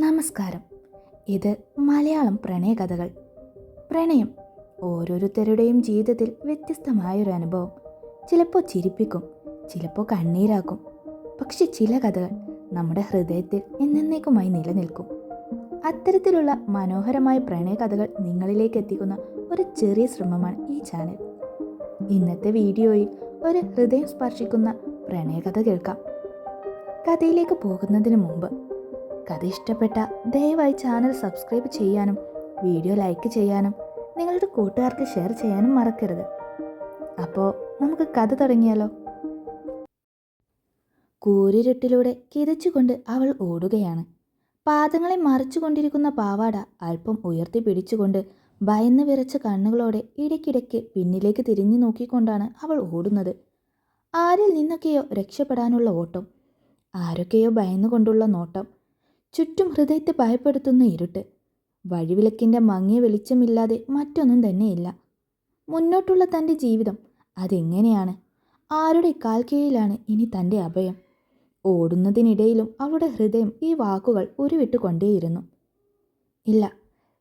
നമസ്കാരം. ഇത് മലയാളം പ്രണയകഥകൾ. പ്രണയം ഓരോരുത്തരുടെയും ജീവിതത്തിൽ വ്യത്യസ്തമായൊരു അനുഭവം. ചിലപ്പോൾ ചിരിപ്പിക്കും, ചിലപ്പോൾ കണ്ണീരാക്കും. പക്ഷെ ചില കഥകൾ നമ്മുടെ ഹൃദയത്തിൽ എന്നേക്കുമായി നിലനിൽക്കും. അത്തരത്തിലുള്ള മനോഹരമായ പ്രണയകഥകൾ നിങ്ങളിലേക്ക് എത്തിക്കുന്ന ഒരു ചെറിയ ശ്രമമാണ് ഈ ചാനൽ. ഇന്നത്തെ വീഡിയോയിൽ ഒരു ഹൃദയം സ്പർശിക്കുന്ന പ്രണയകഥ കേൾക്കാം. കഥയിലേക്ക് പോകുന്നതിന് മുമ്പ് കഥ ഇഷ്ടപ്പെട്ട ദയവായി ചാനൽ സബ്സ്ക്രൈബ് ചെയ്യാനും വീഡിയോ ലൈക്ക് ചെയ്യാനും നിങ്ങളുടെ കൂട്ടുകാർക്ക് ഷെയർ ചെയ്യാനും മറക്കരുത്. അപ്പോൾ നമുക്ക് കഥ തുടങ്ങിയാലോ. കൂരിരുട്ടിലൂടെ കിതച്ചുകൊണ്ട് അവൾ ഓടുകയാണ്. പാദങ്ങളെ മറിച്ചുകൊണ്ടിരിക്കുന്ന പാവാട അല്പം ഉയർത്തി പിടിച്ചുകൊണ്ട് ഭയന്ന് വിറച്ച കണ്ണുകളോടെ ഇടയ്ക്കിടയ്ക്ക് പിന്നിലേക്ക് തിരിഞ്ഞു നോക്കിക്കൊണ്ടാണ് അവൾ ഓടുന്നത്. ആരിൽ നിന്നൊക്കെയോ രക്ഷപ്പെടാനുള്ള ഓട്ടം, ആരൊക്കെയോ ഭയന്നുകൊണ്ടുള്ള നോട്ടം, ചുറ്റും ഹൃദയത്തെ ഭയപ്പെടുത്തുന്ന ഇരുട്ട്. വഴിവിളക്കിൻ്റെ മങ്ങിയ വെളിച്ചമില്ലാതെ മറ്റൊന്നും തന്നെയില്ല. മുന്നോട്ടുള്ള തൻ്റെ ജീവിതം അതെങ്ങനെയാണ്? ആരുടെ കാൽ കീഴിലാണ് ഇനി തൻ്റെ അഭയം? ഓടുന്നതിനിടയിലും അവളുടെ ഹൃദയം ഈ വാക്കുകൾ ഉരുവിട്ട് കൊണ്ടേയിരുന്നു. ഇല്ല,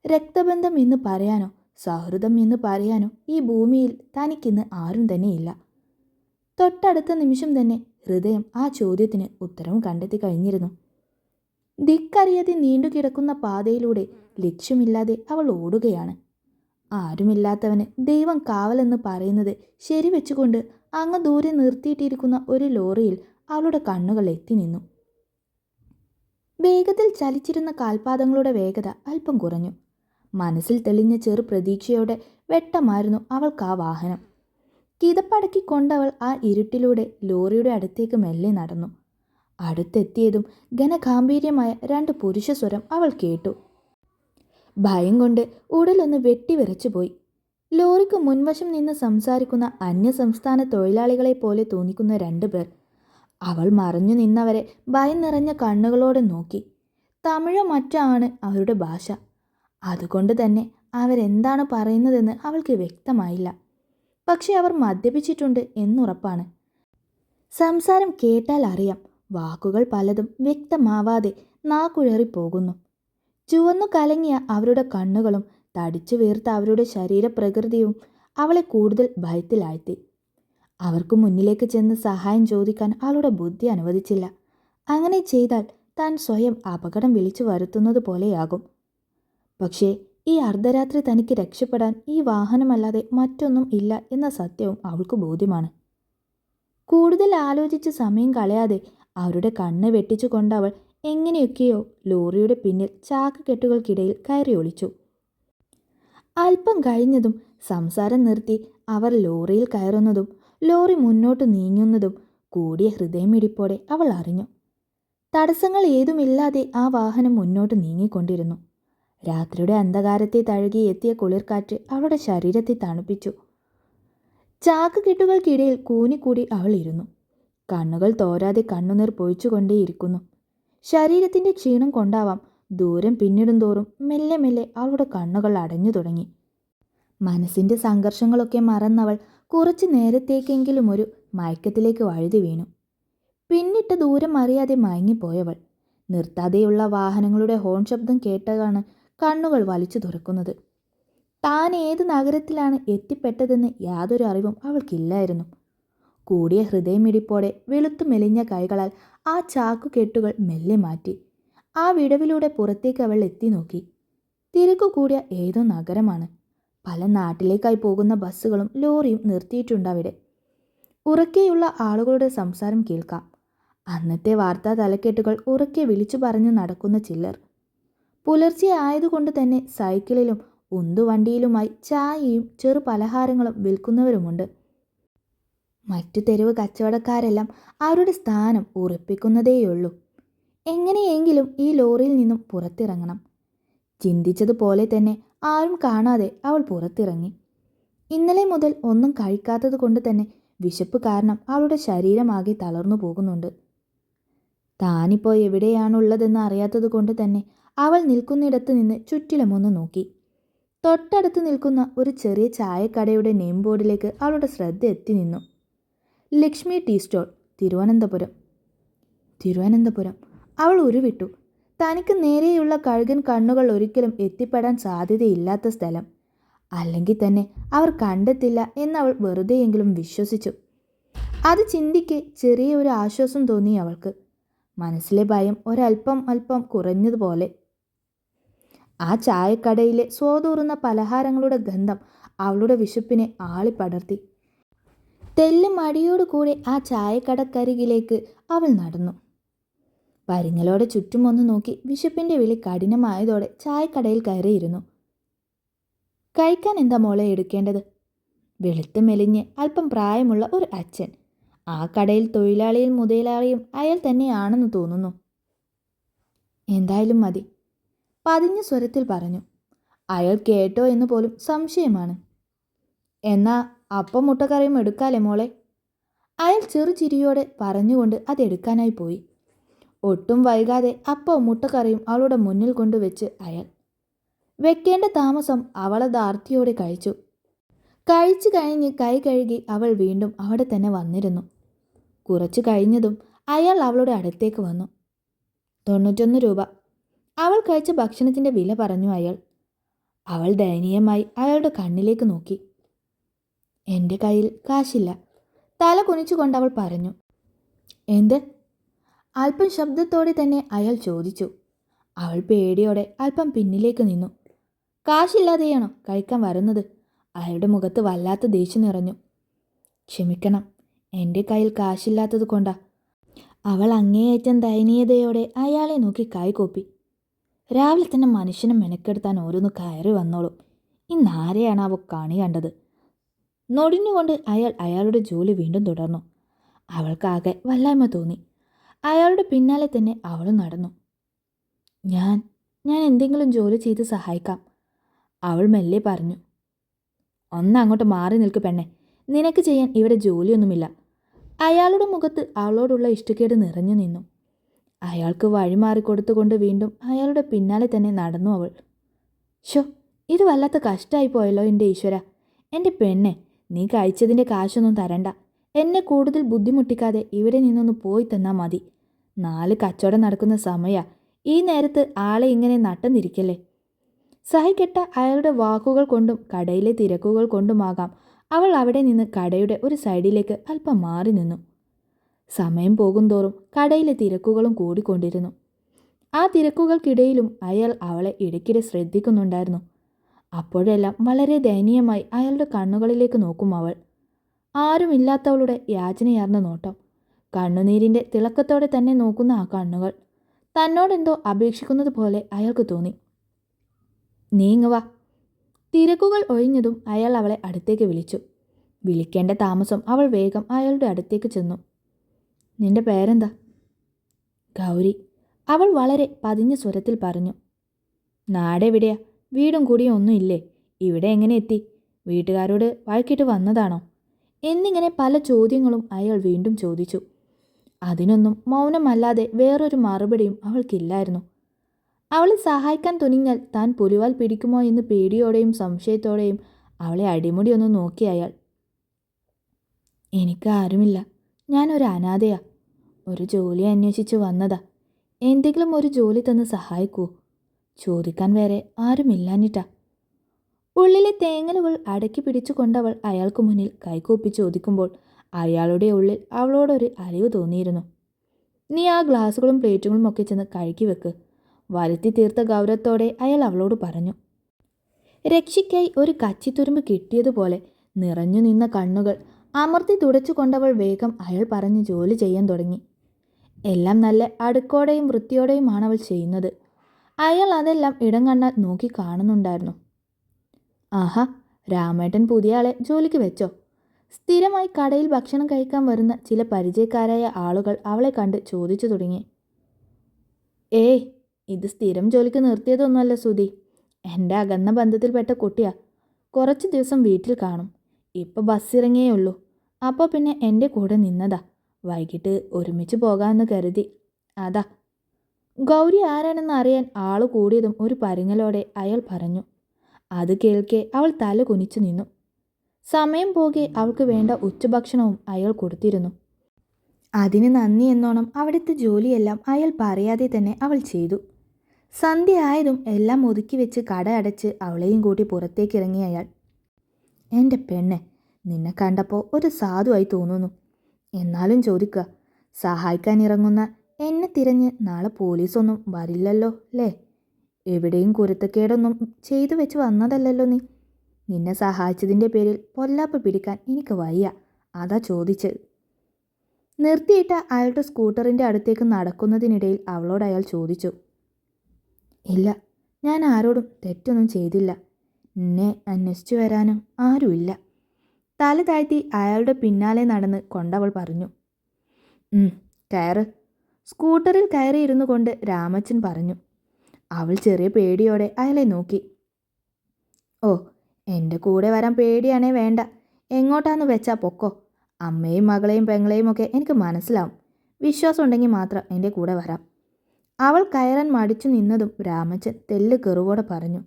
രക്തബന്ധം എന്ന് പറയാനോ സൗഹൃദം എന്ന് പറയാനോ ഈ ഭൂമിയിൽ തനിക്കിന്ന് ആരും തന്നെയില്ല. തൊട്ടടുത്ത നിമിഷം തന്നെ ഹൃദയം ആ ചോദ്യത്തിന് ഉത്തരവും കണ്ടെത്തി കഴിഞ്ഞിരുന്നു. ദിക്കറിയാതെ നീണ്ടുകിടക്കുന്ന പാതയിലൂടെ ലക്ഷ്യമില്ലാതെ അവൾ ഓടുകയാണ്. ആരുമില്ലാത്തവന് ദൈവം കാവലെന്ന് പറയുന്നത് ശരിവെച്ചുകൊണ്ട് അങ്ങ് ദൂരെ നിർത്തിയിട്ടിരിക്കുന്ന ഒരു ലോറിയിൽ അവളുടെ കണ്ണുകൾ എത്തി നിന്നു. വേഗത്തിൽ ചലിച്ചിരുന്ന കാൽപാദങ്ങളുടെ വേഗത അല്പം കുറഞ്ഞു. മനസ്സിൽ തെളിഞ്ഞ ചെറു പ്രതീക്ഷയോടെ വെട്ടമായിരുന്നു അവൾക്ക് ആ വാഹനം. കിതപ്പടക്കിക്കൊണ്ടവൾ ആ ഇരുട്ടിലൂടെ ലോറിയുടെ അടുത്തേക്ക് മെല്ലെ നടന്നു. അടുത്തെത്തിയതും ഘനഗാംഭീര്യമായ രണ്ട് പുരുഷസ്വരം അവൾ കേട്ടു. ഭയം കൊണ്ട് ഉടലൊന്ന് വെട്ടിവിറച്ചുപോയി. ലോറിക്ക് മുൻവശം നിന്ന് സംസാരിക്കുന്ന അന്യസംസ്ഥാന തൊഴിലാളികളെ പോലെ തോന്നിക്കുന്ന രണ്ടുപേർ. അവൾ മറഞ്ഞു നിന്നവരെ ഭയം നിറഞ്ഞ കണ്ണുകളോടെ നോക്കി. തമിഴോ മറ്റോ ആണ് അവരുടെ ഭാഷ. അതുകൊണ്ട് തന്നെ അവരെന്താണ് പറയുന്നതെന്ന് അവൾക്ക് വ്യക്തമായില്ല. പക്ഷെ അവർ മദ്യപിച്ചിട്ടുണ്ട് എന്നുറപ്പാണ്. സംസാരം കേട്ടാൽ അറിയാം, വാക്കുകൾ പലതും വ്യക്തമാവാതെ നാക്കുഴറിപ്പോകുന്നു. ചുവന്നു കലങ്ങിയ അവരുടെ കണ്ണുകളും തടിച്ചു വീർത്ത അവരുടെ ശരീരപ്രകൃതിയും അവളെ കൂടുതൽ ഭയത്തിലാഴ്ത്തി. അവർക്ക് മുന്നിലേക്ക് ചെന്ന് സഹായം ചോദിക്കാൻ അവളുടെ ബുദ്ധി അനുവദിച്ചില്ല. അങ്ങനെ ചെയ്താൽ താൻ സ്വയം അപകടം വിളിച്ചു വരുത്തുന്നത് പോലെയാകും. പക്ഷേ ഈ അർദ്ധരാത്രി തനിക്ക് രക്ഷപ്പെടാൻ ഈ വാഹനമല്ലാതെ മറ്റൊന്നും ഇല്ല എന്ന സത്യവും അവൾക്ക് ബോധ്യമാണ്. കൂടുതൽ ആലോചിച്ച് സമയം കളയാതെ അവരുടെ കണ്ണ് വെട്ടിച്ചു കൊണ്ടവൾ എങ്ങനെയൊക്കെയോ ലോറിയുടെ പിന്നിൽ ചാക്കുകെട്ടുകൾക്കിടയിൽ കയറി ഒളിച്ചു. അല്പം കഴിഞ്ഞതും സംസാരം നിർത്തി അവർ ലോറിയിൽ കയറുന്നതും ലോറി മുന്നോട്ട് നീങ്ങുന്നതും കൂടിയ ഹൃദയമിടിപ്പോടെ അവൾ അറിഞ്ഞു. തടസ്സങ്ങൾ ഏതുമില്ലാതെ ആ വാഹനം മുന്നോട്ട് നീങ്ങിക്കൊണ്ടിരുന്നു. രാത്രിയുടെ അന്ധകാരത്തെ തഴുകി എത്തിയ കുളിർക്കാറ്റ് അവളുടെ ശരീരത്തെ തണുപ്പിച്ചു. ചാക്കുകെട്ടുകൾക്കിടയിൽ കൂനിക്കൂടി അവൾ ഇരുന്നു. കണ്ണുകൾ തോരാതെ കണ്ണുനീർ പൊഴിച്ചുകൊണ്ടേയിരിക്കുന്നു. ശരീരത്തിൻ്റെ ക്ഷീണം കൊണ്ടാവാം ദൂരം പിന്നിടും തോറും മെല്ലെ മെല്ലെ അവളുടെ കണ്ണുകൾ അടഞ്ഞു തുടങ്ങി. മനസ്സിൻ്റെ സംഘർഷങ്ങളൊക്കെ മറന്നവൾ കുറച്ചു നേരത്തേക്കെങ്കിലും ഒരു മയക്കത്തിലേക്ക് വഴുതി വീണു. പിന്നിട്ട ദൂരം അറിയാതെ മയങ്ങിപ്പോയവൾ നിർത്താതെയുള്ള വാഹനങ്ങളുടെ ഹോൺ ശബ്ദം കേട്ടതാണ് കണ്ണുകൾ വലിച്ചു തുറക്കുന്നത്. താൻ ഏത് നഗരത്തിലാണ് എത്തിപ്പെട്ടതെന്ന് യാതൊരു അറിവും അവൾക്കില്ലായിരുന്നു. കൂടിയ ഹൃദയമിടിപ്പോടെ വെളുത്തു മെലിഞ്ഞ കൈകളാൽ ആ ചാക്കുകെട്ടുകൾ മെല്ലെ മാറ്റി. ആ വിടവിലൂടെ പുറത്തേക്ക് അവൾ എത്തി നോക്കി. തിരക്കു കൂടിയ ഏതോ നഗരമാണ്. പല നാട്ടിലേക്കായി പോകുന്ന ബസ്സുകളും ലോറിയും നിർത്തിയിട്ടുണ്ടവിടെ. ഉറക്കെയുള്ള ആളുകളുടെ സംസാരം കേൾക്കാം. അന്നത്തെ വാർത്താ തലക്കെട്ടുകൾ ഉറക്കെ വിളിച്ചു പറഞ്ഞു നടക്കുന്ന ചിലർ. പുലർച്ചെ ആയതുകൊണ്ട് തന്നെ സൈക്കിളിലും ഉന്തുവണ്ടിയിലുമായി ചായയും ചെറു പലഹാരങ്ങളും വിൽക്കുന്നവരുമുണ്ട്. മറ്റു തെരുവ് കച്ചവടക്കാരെല്ലാം അവരുടെ സ്ഥാനം ഉറപ്പിക്കുന്നതേയുള്ളൂ. എങ്ങനെയെങ്കിലും ഈ ലോറിയിൽ നിന്നും പുറത്തിറങ്ങണം. ചിന്തിച്ചതുപോലെ തന്നെ ആരും കാണാതെ അവൾ പുറത്തിറങ്ങി. ഇന്നലെ മുതൽ ഒന്നും കഴിക്കാത്തത് കൊണ്ട് തന്നെ വിശപ്പ് കാരണം അവളുടെ ശരീരമാകെ തളർന്നു പോകുന്നുണ്ട്. താനിപ്പോൾ എവിടെയാണുള്ളതെന്ന് അറിയാത്തത് കൊണ്ട് തന്നെ അവൾ നിൽക്കുന്നിടത്ത് നിന്ന് ചുറ്റിലുമൊന്ന് നോക്കി. തൊട്ടടുത്ത് നിൽക്കുന്ന ഒരു ചെറിയ ചായക്കടയുടെ നെയിം ബോർഡിലേക്ക് അവളുടെ ശ്രദ്ധ എത്തി നിന്നു. Lakshmi tea stall, Thiruvananthapuram. അവൾ ഉരുവിട്ടു. തനിക്ക് നേരെയുള്ള കഴുകൻ കണ്ണുകൾ ഒരിക്കലും എത്തിപ്പെടാൻ സാധ്യതയില്ലാത്ത സ്ഥലം. അല്ലെങ്കിൽ തന്നെ അവർ കണ്ടെത്തില്ല എന്നവൾ വെറുതെയെങ്കിലും വിശ്വസിച്ചു. അത് ചിന്തിക്ക് ചെറിയ ഒരു ആശ്വാസം തോന്നി അവൾക്ക്. മനസ്സിലെ ഭയം അല്പം കുറഞ്ഞതുപോലെ. ആ ചായക്കടയിലെ സ്വാദൂറുന്ന പലഹാരങ്ങളുടെ ഗന്ധം അവളുടെ വിശപ്പിനെ ആളിപ്പടർത്തി. തെല്ലും മടിയോടുകൂടി ആ ചായക്കടക്കരികിലേക്ക് അവൾ നടന്നു. പരിങ്ങലോടെ ചുറ്റുമൊന്ന് നോക്കി വിശപ്പിൻ്റെ വിളി കഠിനമായതോടെ ചായക്കടയിൽ കയറിയിരുന്നു. കഴിക്കാൻ എന്താ മോളെ എടുക്കേണ്ടത്? വെളുത്ത് മെലിഞ്ഞ് അല്പം പ്രായമുള്ള ഒരു അച്ഛൻ. ആ കടയിൽ തൊഴിലാളിയും മുതലാളിയും അയാൾ തന്നെയാണെന്ന് തോന്നുന്നു. എന്തായാലും മതി, പതിഞ്ഞ സ്വരത്തിൽ പറഞ്ഞു. അയാൾ കേട്ടോ എന്ന് പോലും സംശയമാണ്. എന്നാ അപ്പം മുട്ടക്കറിയും എടുക്കാലേ മോളെ? അയാൾ ചെറുചിരിയോടെ പറഞ്ഞുകൊണ്ട് അതെടുക്കാനായി പോയി. ഒട്ടും വൈകാതെ അപ്പവും മുട്ടക്കറിയും അവളുടെ മുന്നിൽ കൊണ്ടുവച്ച് അയാൾ. വെക്കേണ്ട താമസം അവളത് ആർത്തിയോടെ കഴിച്ചു. കഴിച്ചു കഴിഞ്ഞ് കൈ കഴുകി അവൾ വീണ്ടും അവിടെ തന്നെ വന്നിരുന്നു. കുറച്ചു കഴിഞ്ഞതും അയാൾ അവളുടെ അടുത്തേക്ക് വന്നു. 91 രൂപ. അവൾ കഴിച്ച ഭക്ഷണത്തിൻ്റെ വില പറഞ്ഞു അയാൾ. അവൾ ദയനീയമായി അയാളുടെ കണ്ണിലേക്ക് നോക്കി. എൻ്റെ കയ്യിൽ കാശില്ല, തല കുനിച്ചുകൊണ്ട് അവൾ പറഞ്ഞു. എന്ത്? അല്പം ശബ്ദത്തോടെ തന്നെ അയാൾ ചോദിച്ചു. അവൾ പേടിയോടെ അല്പം പിന്നിലേക്ക് നിന്നു. കാശില്ലാതെയാണോ കഴിക്കാൻ വരുന്നത്? അയാളുടെ മുഖത്ത് വല്ലാത്ത ദേഷ്യം നിറഞ്ഞു. ക്ഷമിക്കണം, എൻ്റെ കയ്യിൽ കാശില്ലാത്തത് കൊണ്ടാ. അവൾ അങ്ങേയറ്റം ദയനീയതയോടെ അയാളെ നോക്കി കൈകൂപ്പി. രാവിലെ തന്നെ മനുഷ്യനെ മെനക്കെടുത്താൻ ഓരോന്ന് കയറി വന്നോളും. ഇന്നാരെയാണ് അവ കണി കണ്ടത്? നൊടിഞ്ഞുകൊണ്ട് അയാൾ അയാളുടെ ജോലി വീണ്ടും തുടർന്നു. അവൾക്കാകെ വല്ലായ്മ തോന്നി. അയാളുടെ പിന്നാലെ തന്നെ അവളും നടന്നു. ഞാൻ എന്തെങ്കിലും ജോലി ചെയ്ത് സഹായിക്കാം, അവൾ മെല്ലെ പറഞ്ഞു. അങ്ങോട്ട് മാറി നിൽക്ക് പെണ്ണെ, നിനക്ക് ചെയ്യാൻ ഇവിടെ ജോലിയൊന്നുമില്ല. അയാളുടെ മുഖത്ത് അവളോടുള്ള ഇഷ്ടക്കേട് നിറഞ്ഞു നിന്നു. അയാൾക്ക് വഴിമാറിക്കൊടുത്തുകൊണ്ട് വീണ്ടും അയാളുടെ പിന്നാലെ തന്നെ നടന്നു അവൾ. ഷോ, ഇത് വല്ലാത്ത കഷ്ടമായി പോയല്ലോ എൻ്റെ ഈശ്വര. എൻ്റെ പെണ്ണെ, നീ കഴിച്ചതിൻ്റെ കാശൊന്നും തരണ്ട. എന്നെ കൂടുതൽ ബുദ്ധിമുട്ടിക്കാതെ ഇവിടെ നിന്നൊന്ന് പോയി തന്നാൽ മതി. 4 കച്ചവടം നടക്കുന്ന സമയ, ഈ നേരത്ത് ആളെ ഇങ്ങനെ നട്ടന്നിരിക്കല്ലേ. സഹിക്കെട്ട അയാളുടെ വാക്കുകൾ കൊണ്ടും കടയിലെ തിരക്കുകൾ കൊണ്ടുമാകാം അവൾ അവിടെ നിന്ന് കടയുടെ ഒരു സൈഡിലേക്ക് അല്പം മാറി നിന്നു. സമയം പോകുന്തോറും കടയിലെ തിരക്കുകളും കൂടിക്കൊണ്ടിരുന്നു. ആ തിരക്കുകൾക്കിടയിലും അയാൾ അവളെ ഇടയ്ക്കിടെ ശ്രദ്ധിക്കുന്നുണ്ടായിരുന്നു. അപ്പോഴെല്ലാം വളരെ ദയനീയമായി അയാളുടെ കണ്ണുകളിലേക്ക് നോക്കും അവൾ. ആരുമില്ലാത്തവളുടെ യാചനയാർന്ന നോട്ടം, കണ്ണുനീരിൻ്റെ തിളക്കത്തോടെ തന്നെ നോക്കുന്ന ആ കണ്ണുകൾ. തന്നോടെന്തോ അപേക്ഷിക്കുന്നത് പോലെ അയാൾക്ക് തോന്നി. നീങ്ങുവാ. തിരക്കുകൾ ഒഴിഞ്ഞതും അയാൾ അവളെ അടുത്തേക്ക് വിളിച്ചു. വിളിക്കേണ്ട താമസം അവൾ വേഗം അയാളുടെ അടുത്തേക്ക് ചെന്നു. നിന്റെ പേരെന്താ? ഗൗരി, അവൾ വളരെ പതിഞ്ഞ സ്വരത്തിൽ പറഞ്ഞു. നാടെവിടെയാ? വീടും കൂടിയും ഒന്നും ഇല്ലേ? ഇവിടെ എങ്ങനെ എത്തി? വീട്ടുകാരോട് വഴക്കിട്ട് വന്നതാണോ? എന്നിങ്ങനെ പല ചോദ്യങ്ങളും അയാൾ വീണ്ടും ചോദിച്ചു. അതിനൊന്നും മൗനമല്ലാതെ വേറൊരു മറുപടിയും അവൾക്കില്ലായിരുന്നു. അവളെ സഹായിക്കാൻ തുനിഞ്ഞാൽ താൻ പുലിവാൽ പിടിക്കുമോ എന്ന് പേടിയോടെയും സംശയത്തോടെയും അവളെ അടിമുടി ഒന്ന് നോക്കി അയാൾ. എനിക്ക് ആരുമില്ല, ഞാനൊരു അനാഥയാ. ഒരു ജോലി അന്വേഷിച്ച് വന്നതാ. എന്തെങ്കിലും ഒരു ജോലി തന്ന് സഹായിക്കൂ. ചോദിക്കാൻ വേറെ ആരുമില്ലാഞ്ഞിട്ടാ. ഉള്ളിലെ തേങ്ങലുകൾ അടക്കി പിടിച്ചുകൊണ്ടവൾ അയാൾക്ക് മുന്നിൽ കൈകൂപ്പി ചോദിക്കുമ്പോൾ അയാളുടെ ഉള്ളിൽ അവളോടൊരു അലിവ് തോന്നിയിരുന്നു. നീ ആ ഗ്ലാസുകളും പ്ലേറ്റുകളും ഒക്കെ ചെന്ന് കഴുകി വെക്ക്, വരുത്തി തീർത്ത ഗൗരവത്തോടെ അയാൾ അവളോട് പറഞ്ഞു. രക്ഷയ്ക്കായി ഒരു കച്ചിത്തുരുമ്പ് കിട്ടിയതുപോലെ നിറഞ്ഞു നിന്ന കണ്ണുകൾ അമർത്തി തുടച്ചുകൊണ്ടവൾ വേഗം അയാൾ പറഞ്ഞ് ജോലി ചെയ്യാൻ തുടങ്ങി. എല്ലാം നല്ല അടുക്കോടെയും വൃത്തിയോടെയുമാണവൾ ചെയ്യുന്നത്. അയാൾ അതെല്ലാം ഇടം കണ്ടാൽ നോക്കി കാണുന്നുണ്ടായിരുന്നു. ആഹാ, രാമേട്ടൻ പുതിയ ആളെ ജോലിക്ക് വെച്ചോ? സ്ഥിരമായി കടയിൽ ഭക്ഷണം കഴിക്കാൻ വരുന്ന ചില പരിചയക്കാരായ ആളുകൾ അവളെ കണ്ട് ചോദിച്ചു തുടങ്ങി. ഏയ്, ഇത് സ്ഥിരം ജോലിക്ക് നിർത്തിയതൊന്നുമല്ല സുധി. എൻ്റെ അകന്ന ബന്ധത്തിൽപ്പെട്ട കുട്ടിയാ. കുറച്ച് ദിവസം വീട്ടിൽ കാണും. ഇപ്പോൾ ബസ്സിറങ്ങിയേ ഉള്ളൂ. അപ്പോൾ പിന്നെ എൻ്റെ കൂടെ നിന്നതാ. വൈകിട്ട് ഒരുമിച്ച് പോകാമെന്ന് കരുതി. അതാ. ഗൗരി ആരാണെന്ന് അറിയാൻ ആള് കൂടിയതും ഒരു പരിങ്ങലോടെ അയാൾ പറഞ്ഞു. അത് കേൾക്കെ അവൾ തല കുനിച്ചു നിന്നു. സമയം പോകെ അവൾക്ക് വേണ്ട ഉച്ചഭക്ഷണവും അയാൾ കൊടുത്തിരുന്നു. അതിന് നന്ദി എന്നോണം അവിടുത്തെ ജോലിയെല്ലാം അയാൾ പറയാതെ തന്നെ അവൾ ചെയ്തു. സന്ധ്യ ആയതും എല്ലാം ഒതുക്കി വെച്ച് കട അടച്ച് അവളെയും കൂട്ടി പുറത്തേക്ക് ഇറങ്ങി അയാൾ. എൻ്റെ പെണ്ണെ, നിന്നെ കണ്ടപ്പോൾ ഒരു സാധുവായി തോന്നുന്നു. എന്നാലും ചോദിക്കുക, സഹായിക്കാൻ ഇറങ്ങുന്ന എന്നെ തിരഞ്ഞ് നാളെ പോലീസൊന്നും വരില്ലല്ലോ അല്ലേ? എവിടെയും കുരുത്തക്കേടൊന്നും ചെയ്തു വെച്ച് വന്നതല്ലല്ലോ നീ. നിന്നെ സഹായിച്ചതിൻ്റെ പേരിൽ പൊല്ലാപ്പ് പിടിക്കാൻ എനിക്ക് വയ്യ, അതാ ചോദിച്ചത്. നിർത്തിയിട്ട അയാളുടെ സ്കൂട്ടറിൻ്റെ അടുത്തേക്ക് നടക്കുന്നതിനിടയിൽ അവളോട് അയാൾ ചോദിച്ചു. ഇല്ല, ഞാൻ ആരോടും തെറ്റൊന്നും ചെയ്തില്ല. നിന്നെ അന്വേഷിച്ചു വരാനും ആരുമില്ല. തല താഴ്ത്തി അയാളുടെ പിന്നാലെ നടന്ന് കൊണ്ടവൾ പറഞ്ഞു. കയറ്. സ്കൂട്ടറിൽ കയറിയിരുന്നു കൊണ്ട് രാമച്ചൻ പറഞ്ഞു. അവൾ ചെറിയ പേടിയോടെ അയാളെ നോക്കി. ഓ, എൻ്റെ കൂടെ വരാൻ പേടിയാണേ വേണ്ട. എങ്ങോട്ടാന്ന് വെച്ചാ പൊക്കോ. അമ്മയും മകളെയും പെങ്ങളെയും ഒക്കെ എനിക്ക് മനസ്സിലാവും. വിശ്വാസം ഉണ്ടെങ്കിൽ മാത്രം എൻ്റെ കൂടെ വരാം. അവൾ കയറാൻ മടിച്ചു നിന്നതും രാമച്ചൻ തെല്ല് കെറുവോടെ പറഞ്ഞു.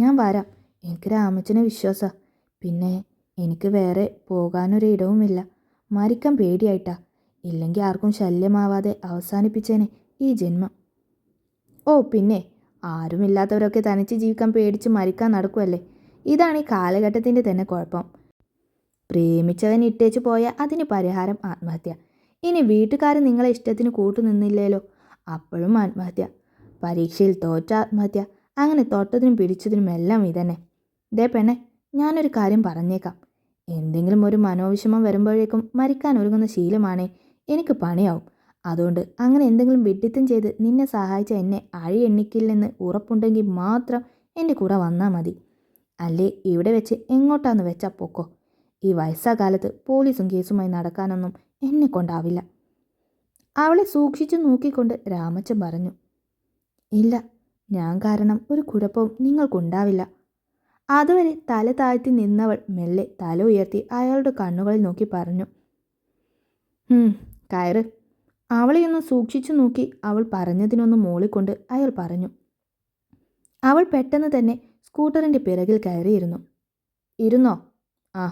ഞാൻ വരാം. എനിക്ക് രാമച്ചനെ വിശ്വാസമാണ്. പിന്നെ എനിക്ക് വേറെ പോകാനൊരിടവുമില്ല. മരിക്കാൻ പേടിയായിട്ടാ. ഇല്ലെങ്കിൽ ആർക്കും ശല്യമാവാതെ അവസാനിപ്പിച്ചേനെ ഈ ജന്മം. ഓ പിന്നെ, ആരുമില്ലാത്തവരൊക്കെ തനിച്ച് ജീവിക്കാൻ പേടിച്ച് മരിക്കാൻ നടക്കുമല്ലേ? ഇതാണ് ഈ കാലഘട്ടത്തിൻ്റെ തന്നെ കുഴപ്പം. പ്രേമിച്ചവൻ ഇട്ടേച്ചു പോയാൽ അതിന് പരിഹാരം ആത്മഹത്യ. ഇനി വീട്ടുകാർ നിങ്ങളെ ഇഷ്ടത്തിന് കൂട്ടുനിന്നില്ലേലോ, അപ്പോഴും ആത്മഹത്യ. പരീക്ഷയിൽ തോറ്റ ആത്മഹത്യ. അങ്ങനെ തൊട്ടതിനും പിടിച്ചതിനും എല്ലാം ഇതന്നെ. ദേ പെണ്ണെ, ഞാനൊരു കാര്യം പറഞ്ഞേക്കാം. എന്തെങ്കിലും ഒരു മനോവിഷമം വരുമ്പോഴേക്കും മരിക്കാൻ ഒരുങ്ങുന്ന ശീലമാണേ എനിക്ക് പണിയാവും. അതുകൊണ്ട് അങ്ങനെ എന്തെങ്കിലും വിഡ്ഢിത്തം ചെയ്ത് നിന്നെ സഹായിച്ച എന്നെ അഴി എണ്ണിക്കില്ലെന്ന് ഉറപ്പുണ്ടെങ്കിൽ മാത്രം എൻ്റെ കൂടെ വന്നാൽ മതി. അല്ലേ ഇവിടെ വെച്ച് എങ്ങോട്ടാന്ന് വെച്ചാൽ പൊക്കോ. ഈ വയസ്സാകാലത്ത് പോലീസും കേസുമായി നടക്കാനൊന്നും എന്നെ കൊണ്ടാവില്ല. അവളെ സൂക്ഷിച്ചു നോക്കിക്കൊണ്ട് രാമച്ചൻ പറഞ്ഞു. ഇല്ല, ഞാൻ കാരണം ഒരു കുഴപ്പവും നിങ്ങൾക്കുണ്ടാവില്ല. അതുവരെ തല താഴ്ത്തി നിന്നവൾ മെല്ലെ തല ഉയർത്തി അയാളുടെ കണ്ണുകളിൽ നോക്കി പറഞ്ഞു. കയറ്. അവളെയൊന്ന് സൂക്ഷിച്ചു നോക്കി അവൾ പറഞ്ഞതിനൊന്ന് മൂളിക്കൊണ്ട് അയാൾ പറഞ്ഞു. അവൾ പെട്ടെന്ന് തന്നെ സ്കൂട്ടറിൻ്റെ പിറകിൽ കയറിയിരുന്നു. ഇരുന്നോ? ആ,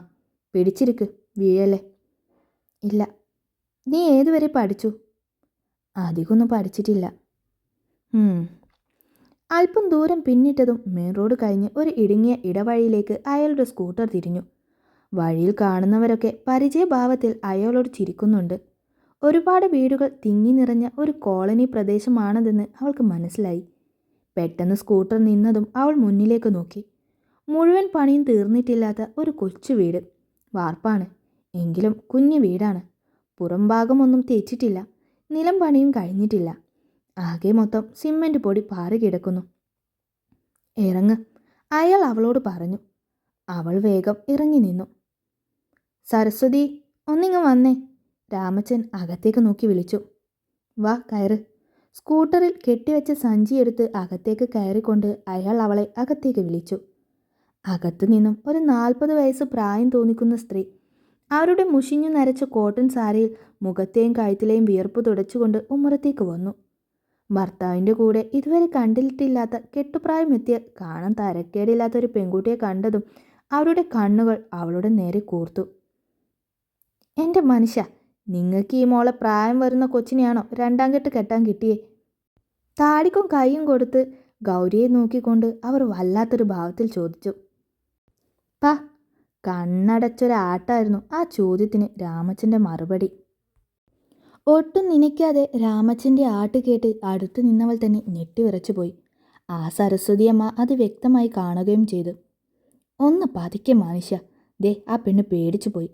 പിടിച്ചിരിക്ക്, വീഴല്ലേ. ഇല്ല. നീ ഏതുവരെ പഠിച്ചു? അധികമൊന്നും പഠിച്ചിട്ടില്ല. അല്പം ദൂരം പിന്നിട്ടതും മെയിൻ റോഡ് കഴിഞ്ഞ് ഒരു ഇടുങ്ങിയ ഇടവഴിയിലേക്ക് അയാളുടെ സ്കൂട്ടർ തിരിഞ്ഞു. വഴിയിൽ കാണുന്നവരൊക്കെ പരിചയഭാവത്തിൽ അയാളോട് ചിരിക്കുന്നുണ്ട്. ഒരുപാട് വീടുകൾ തിങ്ങി നിറഞ്ഞ ഒരു കോളനി പ്രദേശമാണതെന്ന് അവൾക്ക് മനസ്സിലായി. പെട്ടെന്ന് സ്കൂട്ടർ നിന്നതും അവൾ മുന്നിലേക്ക് നോക്കി. മുഴുവൻ പണിയും തീർന്നിട്ടില്ലാത്ത ഒരു കൊച്ചു വീട്. വാർപ്പാണ്, എങ്കിലും കുഞ്ഞു വീടാണ്. പുറംഭാഗമൊന്നും തേച്ചിട്ടില്ല. നിലം പണിയും കഴിഞ്ഞിട്ടില്ല. ആകെ മൊത്തം സിമൻറ്റ് പൊടി പാറി കിടക്കുന്നു. ഇറങ്ങ്, അയാൾ അവളോട് പറഞ്ഞു. അവൾ വേഗം ഇറങ്ങി നിന്നു. സരസ്വതി, ഒന്നിങ്ങ് വന്നേ. രാമച്ചൻ അകത്തേക്ക് നോക്കി വിളിച്ചു. വാ, കയറ്. സ്കൂട്ടറിൽ കെട്ടിവെച്ച സഞ്ചിയെടുത്ത് അകത്തേക്ക് കയറിക്കൊണ്ട് അയാൾ അവളെ അകത്തേക്ക് വിളിച്ചു. അകത്തു നിന്നും ഒരു 40 വയസ്സ് പ്രായം തോന്നിക്കുന്ന സ്ത്രീ അവരുടെ മുഷിഞ്ഞു നരച്ച കോട്ടൺ സാരിയിൽ മുഖത്തെയും കഴുത്തിലെയും വിയർപ്പ് തുടച്ചുകൊണ്ട് ഉമ്മറത്തേക്ക് വന്നു. ഭർത്താവിൻ്റെ കൂടെ ഇതുവരെ കണ്ടിട്ടില്ലാത്ത കെട്ടുപ്രായമെത്തിയ കാണാൻ തരക്കേടില്ലാത്ത ഒരു പെൺകുട്ടിയെ കണ്ടതും അവരുടെ കണ്ണുകൾ അവളുടെ നേരെ കൂർത്തു. എൻ്റെ മനുഷ്യ, നിങ്ങൾക്ക് ഈ മോളെ പ്രായം വരുന്ന കൊച്ചിനെയാണോ 2ാം കെട്ട് കെട്ടാൻ കിട്ടിയേ? താടിക്കും കൈയും കൊടുത്ത് ഗൗരിയെ നോക്കിക്കൊണ്ട് അവർ വല്ലാത്തൊരു ഭാവത്തിൽ ചോദിച്ചു. പാ, കണ്ണടച്ചൊരാട്ടായിരുന്നു ആ ചോദ്യത്തിന് രാമച്ചൻ്റെ മറുപടി. ഒട്ടും നനയ്ക്കാതെ രാമച്ചൻ്റെ ആട്ട് കേട്ട് അടുത്തു നിന്നവൾ തന്നെ ഞെട്ടിവിറച്ചു പോയി. ആ സരസ്വതിയമ്മ അത് വ്യക്തമായി കാണുകയും ചെയ്തു. ഒന്ന് പതുക്കെ മനുഷ്യ, ദേ ആ പെണ്ണ് പേടിച്ചു പോയി.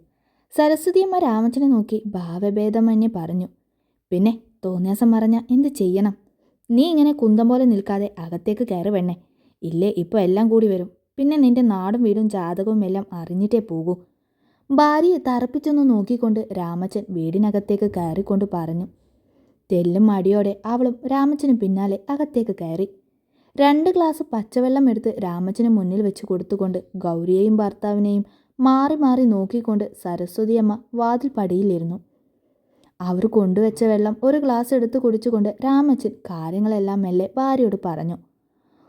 സരസ്വതിയമ്മ രാമച്ചനെ നോക്കി ഭാവഭേദമന്യേ പറഞ്ഞു. പിന്നെ തോന്നിയാസം പറഞ്ഞാൽ എന്ത് ചെയ്യണം? നീ ഇങ്ങനെ കുന്തം പോലെ നിൽക്കാതെ അകത്തേക്ക് കയറി വെണ്ണേ. ഇല്ലേ ഇപ്പോൾ എല്ലാം കൂടി വരും. പിന്നെ നിന്റെ നാടും വീടും ജാതകവും എല്ലാം അറിഞ്ഞിട്ടേ പോകൂ. ഭാര്യയെ തറപ്പിച്ചൊന്ന് നോക്കിക്കൊണ്ട് രാമച്ചൻ വീടിനകത്തേക്ക് കയറിക്കൊണ്ട് പറഞ്ഞു. തെല്ലും മടിയോടെ അവളും രാമച്ചന് പിന്നാലെ അകത്തേക്ക് കയറി. 2 ഗ്ലാസ് പച്ചവെള്ളം എടുത്ത് രാമച്ചന് മുന്നിൽ വെച്ച് കൊടുത്തുകൊണ്ട് ഗൗരിയെയും ഭർത്താവിനെയും മാറി മാറി നോക്കിക്കൊണ്ട് സരസ്വതിയമ്മ വാതിൽ പടിയിലിരുന്നു. അവർ കൊണ്ടുവച്ച വെള്ളം ഒരു ഗ്ലാസ് എടുത്ത് കുടിച്ചുകൊണ്ട് രാമച്ചൻ കാര്യങ്ങളെല്ലാം മെല്ലെ ഭാര്യയോട് പറഞ്ഞു.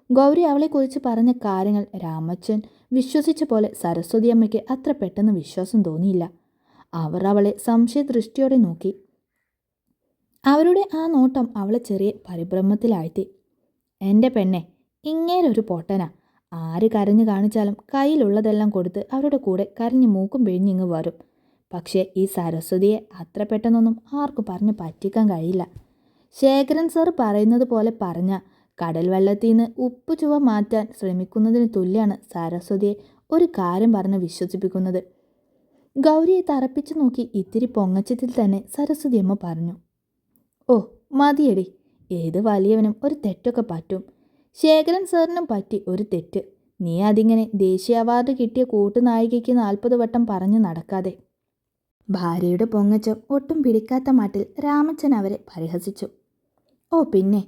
ഗൗരി അവളെക്കുറിച്ച് പറഞ്ഞ കാര്യങ്ങൾ രാമച്ചൻ വിശ്വസിച്ച പോലെ സരസ്വതിയമ്മയ്ക്ക് അത്ര പെട്ടെന്ന് വിശ്വാസം തോന്നിയില്ല. അവർ അവളെ സംശയദൃഷ്ടിയോടെ നോക്കി. അവരുടെ ആ നോട്ടം അവളെ ചെറിയ പരിഭ്രമത്തിലാഴ്ത്തി. എൻ്റെ പെണ്ണെ, ഇങ്ങേരൊരു പൊട്ടനാ. ആര് കരഞ്ഞു കാണിച്ചാലും കയ്യിലുള്ളതെല്ലാം കൊടുത്ത് അവരുടെ കൂടെ കരഞ്ഞ് മൂക്കും പിഴിഞ്ഞിങ്ങ് വരും. പക്ഷേ ഈ സരസ്വതിയെ അത്ര പെട്ടെന്നൊന്നും ആർക്കും പറഞ്ഞ് പറ്റിക്കാൻ കഴിയില്ല. ശേഖരൻ സാർ പറയുന്നത് പോലെ പറഞ്ഞ കടൽ വെള്ളത്തിൽ നിന്ന് ഉപ്പ് ചുവ മാറ്റാൻ ശ്രമിക്കുന്നതിന് തുല്യമാണ് സരസ്വതിയെ ഒരു കാര്യം പറഞ്ഞ് വിശ്വസിപ്പിക്കുന്നത്. ഗൗരിയെ തറപ്പിച്ചു നോക്കി ഇത്തിരി പൊങ്ങച്ചത്തിൽ തന്നെ സരസ്വതി അമ്മ പറഞ്ഞു. ഓ മതിയടി, ഏത് വലിയവനും ഒരു തെറ്റൊക്കെ പറ്റും. ശേഖരൻ സാറിനും പറ്റി ഒരു തെറ്റ്. നീ അതിങ്ങനെ ദേശീയ അവാർഡ് കിട്ടിയ കൂട്ടുനായികയ്ക്ക് 40 വട്ടം പറഞ്ഞു നടക്കാതെ. ഭാര്യയുടെ പൊങ്ങച്ചം ഒട്ടും പിടിക്കാത്ത മട്ടിൽ രാമച്ചൻ അവരെ പരിഹസിച്ചു. ഓ പിന്നെ,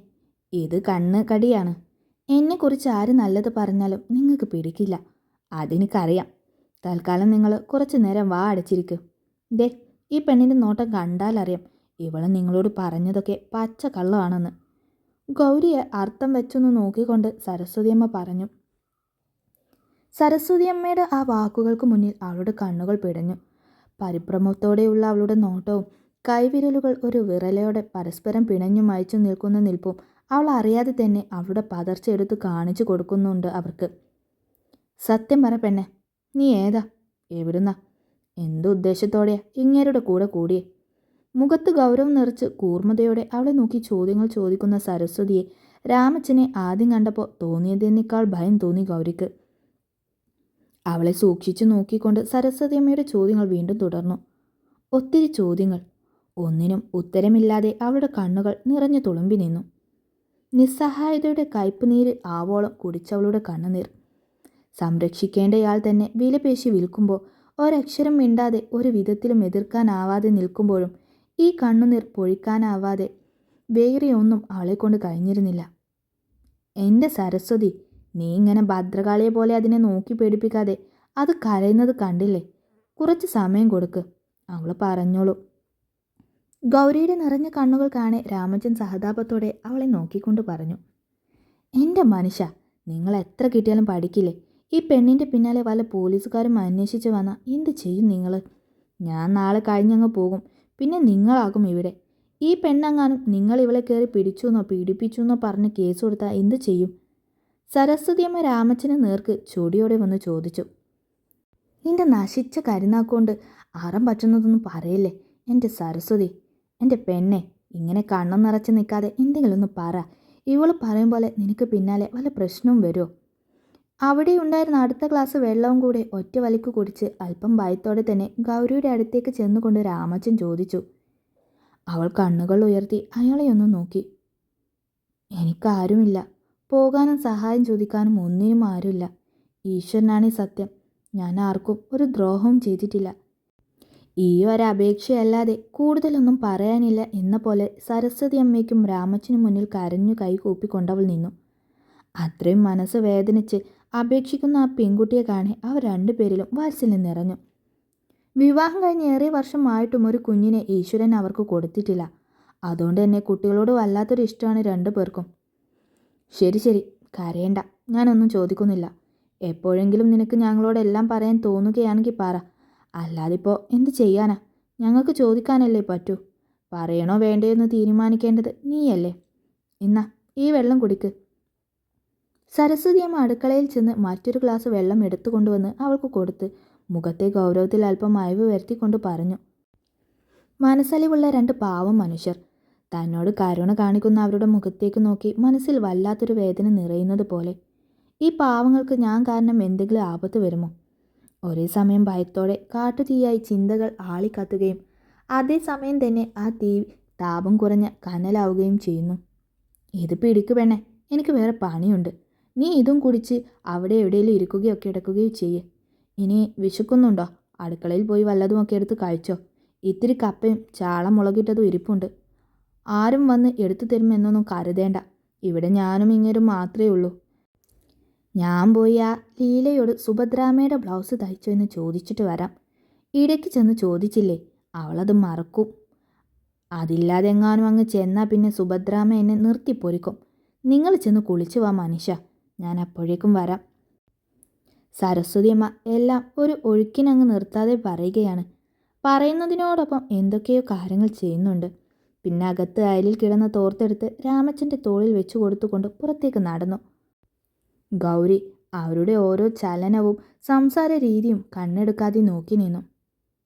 ഇത് കണ്ണ് കടിയാണ്. എന്നെക്കുറിച്ച് ആര് നല്ലത് പറഞ്ഞാലും നിങ്ങൾക്ക് പിടിക്കില്ല, അതെനിക്കറിയാം. തൽക്കാലം നിങ്ങൾ കുറച്ചു നേരം വാ അടച്ചിരിക്കും. ദേ, ഈ പെണ്ണിൻ്റെ നോട്ടം കണ്ടാലറിയാം ഇവൾ നിങ്ങളോട് പറഞ്ഞതൊക്കെ പച്ച കള്ളമാണെന്ന്. ഗൗരിയെ അർത്ഥം വെച്ചൊന്ന് നോക്കിക്കൊണ്ട് സരസ്വതിയമ്മ പറഞ്ഞു. സരസ്വതിയമ്മയുടെ ആ വാക്കുകൾക്ക് മുന്നിൽ അവളുടെ കണ്ണുകൾ പിടഞ്ഞു. പരിഭ്രമത്തോടെയുള്ള അവളുടെ നോട്ടവും കൈവിരലുകൾ ഒരു വിറലയോടെ പരസ്പരം പിണഞ്ഞു മയച്ചു നിൽക്കുന്ന നിൽപ്പും അവൾ അറിയാതെ തന്നെ അവളുടെ പതർച്ച എടുത്ത് കാണിച്ചു കൊടുക്കുന്നുണ്ട് അവർക്ക്. സത്യം പറ പെണ്ണെ, നീ ഏതാ, എവിടുന്നാ, എന്ത് ഉദ്ദേശത്തോടെയാ ഇങ്ങേരുടെ കൂടെ കൂടിയേ? മുഖത്ത് ഗൗരവം നിറച്ച് കൂർമ്മതയോടെ അവളെ നോക്കി ചോദ്യങ്ങൾ ചോദിക്കുന്ന സരസ്വതിയെ രാമച്ചനെ ആദ്യം കണ്ടപ്പോൾ തോന്നിയതിനേക്കാൾ ഭയം തോന്നി ഗൗരിക്ക്. അവളെ സൂക്ഷിച്ചു നോക്കിക്കൊണ്ട് സരസ്വതിയമ്മയുടെ ചോദ്യങ്ങൾ വീണ്ടും തുടർന്നു. ഒത്തിരി ചോദ്യങ്ങൾ. ഒന്നിനും ഉത്തരമില്ലാതെ അവളുടെ കണ്ണുകൾ നിറഞ്ഞു തുളുമ്പി നിന്നു. നിസ്സഹായതയുടെ കയ്പുനീര് ആവോളം കുടിച്ചവളുടെ കണ്ണുനീർ. സംരക്ഷിക്കേണ്ടയാൾ തന്നെ വിലപേശി വിൽക്കുമ്പോൾ ഒരക്ഷരം മിണ്ടാതെ ഒരു വിധത്തിലും എതിർക്കാനാവാതെ നിൽക്കുമ്പോഴും ഈ കണ്ണുനീർ പൊഴിക്കാനാവാതെ വേറെ ഒന്നും അവളെക്കൊണ്ട് കഴിഞ്ഞിരുന്നില്ല. എൻ്റെ സരസ്വതി, നീ ഇങ്ങനെ ഭദ്രകാളിയെ പോലെ അതിനെ നോക്കി പേടിപ്പിക്കാതെ അത് കരയുന്നത് കണ്ടില്ലേ? കുറച്ച് സമയം കൊടുക്ക്, അവൾ പറഞ്ഞോളൂ. ഗൗരിയുടെ നിറഞ്ഞ കണ്ണുകൾ കാണെ രാമച്ചൻ സഹതാപത്തോടെ അവളെ നോക്കിക്കൊണ്ട് പറഞ്ഞു. എൻ്റെ മനുഷ്യ, നിങ്ങൾ എത്ര കിട്ടിയാലും പഠിക്കില്ലേ? ഈ പെണ്ണിൻ്റെ പിന്നാലെ വല്ല പോലീസുകാരും അന്വേഷിച്ച് വന്നാൽ എന്ത് ചെയ്യും നിങ്ങൾ? ഞാൻ നാളെ കഴിഞ്ഞങ്ങ് പോകും, പിന്നെ നിങ്ങളാകും ഇവിടെ. ഈ പെണ്ണങ്ങാനും നിങ്ങൾ ഇവളെ കയറി പിടിച്ചുവെന്നോ പീഡിപ്പിച്ചുവെന്നോ പറഞ്ഞ് കേസ് കൊടുത്താൽ എന്ത് ചെയ്യും? സരസ്വതിയമ്മ രാമച്ചന് നേർക്ക് ചൊടിയോടെ വന്ന് ചോദിച്ചു. നിന്റെ നശിച്ച കരുനാക്കൊണ്ട് അറം പറ്റുന്നതൊന്നും പറയല്ലേ എൻ്റെ സരസ്വതി. എൻ്റെ പെണ്ണെ, ഇങ്ങനെ കണ്ണം നിറച്ച് നിൽക്കാതെ എന്തെങ്കിലും ഒന്ന് പറ. ഇവൾ പറയും പോലെ നിനക്ക് പിന്നാലെ വല്ല പ്രശ്നവും വരുമോ? അവിടെ ഉണ്ടായിരുന്ന അടുത്ത ഗ്ലാസ് വെള്ളവും കൂടെ ഒറ്റ വലിക്ക് കുടിച്ച് അല്പം ഭയത്തോടെ തന്നെ ഗൗരിയുടെ അടുത്തേക്ക് ചെന്നുകൊണ്ട് രാമച്ചൻ ചോദിച്ചു. അവൾ കണ്ണുകൾ ഉയർത്തി അയാളെ ഒന്ന് നോക്കി. എനിക്കാരുമില്ല, പോകാനും സഹായം ചോദിക്കാനും ഒന്നിനും ആരുമില്ല. ഈശ്വരനാണ് സത്യം, ഞാൻ ആർക്കും ഒരു ദ്രോഹവും ചെയ്തിട്ടില്ല. ഈ ഒരപേക്ഷയല്ലാതെ കൂടുതലൊന്നും പറയാനില്ല എന്ന പോലെ സരസ്വതി അമ്മയ്ക്കും രാമച്ചനും മുന്നിൽ കരഞ്ഞു കൈകൂപ്പിക്കൊണ്ടവൾ നിന്നു. അത്രയും മനസ്സ് വേദനിച്ച് അപേക്ഷിക്കുന്ന ആ പെൺകുട്ടിയെ കാണെ അവർ രണ്ടുപേരിലും വാത്സല്യം നിറഞ്ഞു. വിവാഹം കഴിഞ്ഞ് ഏറെ വർഷമായിട്ടും ഒരു കുഞ്ഞിനെ ഈശ്വരൻ അവർക്ക് കൊടുത്തിട്ടില്ല. അതുകൊണ്ട് തന്നെ കുട്ടികളോട് വല്ലാത്തൊരു ഇഷ്ടമാണ് രണ്ടു പേർക്കും. ശരി ശരി, കരയണ്ട, ഞാനൊന്നും ചോദിക്കുന്നില്ല. എപ്പോഴെങ്കിലും നിനക്ക് ഞങ്ങളോടെല്ലാം പറയാൻ തോന്നുകയാണെങ്കിൽ പറ, അല്ലാതിപ്പോൾ എന്ത് ചെയ്യാനാ? ഞങ്ങൾക്ക് ചോദിക്കാനല്ലേ പറ്റൂ. പറയണോ വേണ്ടയോ എന്ന് തീരുമാനിക്കേണ്ടത് നീയല്ലേ. ഇന്നാ ഈ വെള്ളം കുടിക്ക്. സരസ്വതിയമ്മ അടുക്കളയിൽ ചെന്ന് മറ്റൊരു ഗ്ലാസ് വെള്ളം എടുത്തുകൊണ്ടുവന്ന് അവൾക്ക് കൊടുത്ത് മുഖത്തെ ഗൗരവത്തിൽ അല്പം അയവ് വരുത്തിക്കൊണ്ട് പറഞ്ഞു. മനസ്സലിവുള്ള രണ്ട് പാവം മനുഷ്യർ. തന്നോട് കരുണ കാണിക്കുന്ന അവരുടെ മുഖത്തേക്ക് നോക്കി മനസ്സിൽ വല്ലാത്തൊരു വേദന നിറയുന്നത് പോലെ. ഈ പാവങ്ങൾക്ക് ഞാൻ കാരണം എന്തെങ്കിലും ആപത്ത് വരുമോ? ഒരേ സമയം ഭയത്തോടെ കാട്ടുതീയായി ചിന്തകൾ ആളിക്കത്തുകയും അതേസമയം തന്നെ ആ തീ താപം കുറഞ്ഞ കനലാവുകയും ചെയ്യുന്നു. ഇത് പിടിക്കു പെണ്ണെ, എനിക്ക് വേറെ പണിയുണ്ട്. നീ ഇതും കുടിച്ച് അവിടെ എവിടെയെങ്കിലും ഇരിക്കുകയോ കിടക്കുകയോ ചെയ്യേ. ഇനി വിശക്കുന്നുണ്ടോ? അടുക്കളയിൽ പോയി വല്ലതുമൊക്കെ എടുത്ത് കഴിച്ചോ. ഇത്തിരി കപ്പയും ചാള മുളകിട്ടതും ഇരിപ്പുണ്ട്. ആരും വന്ന് എടുത്തു തരുമെന്നൊന്നും കരുതേണ്ട. ഇവിടെ ഞാനും ഇങ്ങേരും മാത്രമേ ഉള്ളൂ. ഞാൻ പോയി ആ ലീലയോട് സുഭദ്രാമ്മയുടെ ബ്ലൗസ് തയ്ച്ചോ എന്ന് ചോദിച്ചിട്ട് വരാം. ഇടയ്ക്ക് ചെന്ന് ചോദിച്ചില്ലേ, അവളത് മറക്കും. അതില്ലാതെ എങ്ങാനും അങ്ങ് ചെന്നാൽ പിന്നെ സുഭദ്രാമ്മ എന്നെ നിർത്തിപ്പൊരിക്കും. നിങ്ങൾ ചെന്ന് കുളിച്ചു വാ മനുഷ്യ, ഞാൻ അപ്പോഴേക്കും വരാം. സരസ്വതിയമ്മ എല്ലാം ഒരു ഒഴുക്കിനങ്ങ് നിർത്താതെ പറയുകയാണ്. പറയുന്നതിനോടൊപ്പം എന്തൊക്കെയോ കാര്യങ്ങൾ ചെയ്യുന്നുണ്ട്. പിന്നെ അകത്ത് അയലിൽ കിടന്ന തോർത്തെടുത്ത് രാമച്ചൻ്റെ തോളിൽ വെച്ചു കൊടുത്തുകൊണ്ട് പുറത്തേക്ക് നടന്നു. ഗൗരി അവരുടെ ഓരോ ചലനവും സംസാര രീതിയും കണ്ണെടുക്കാതെ നോക്കി നിന്നു.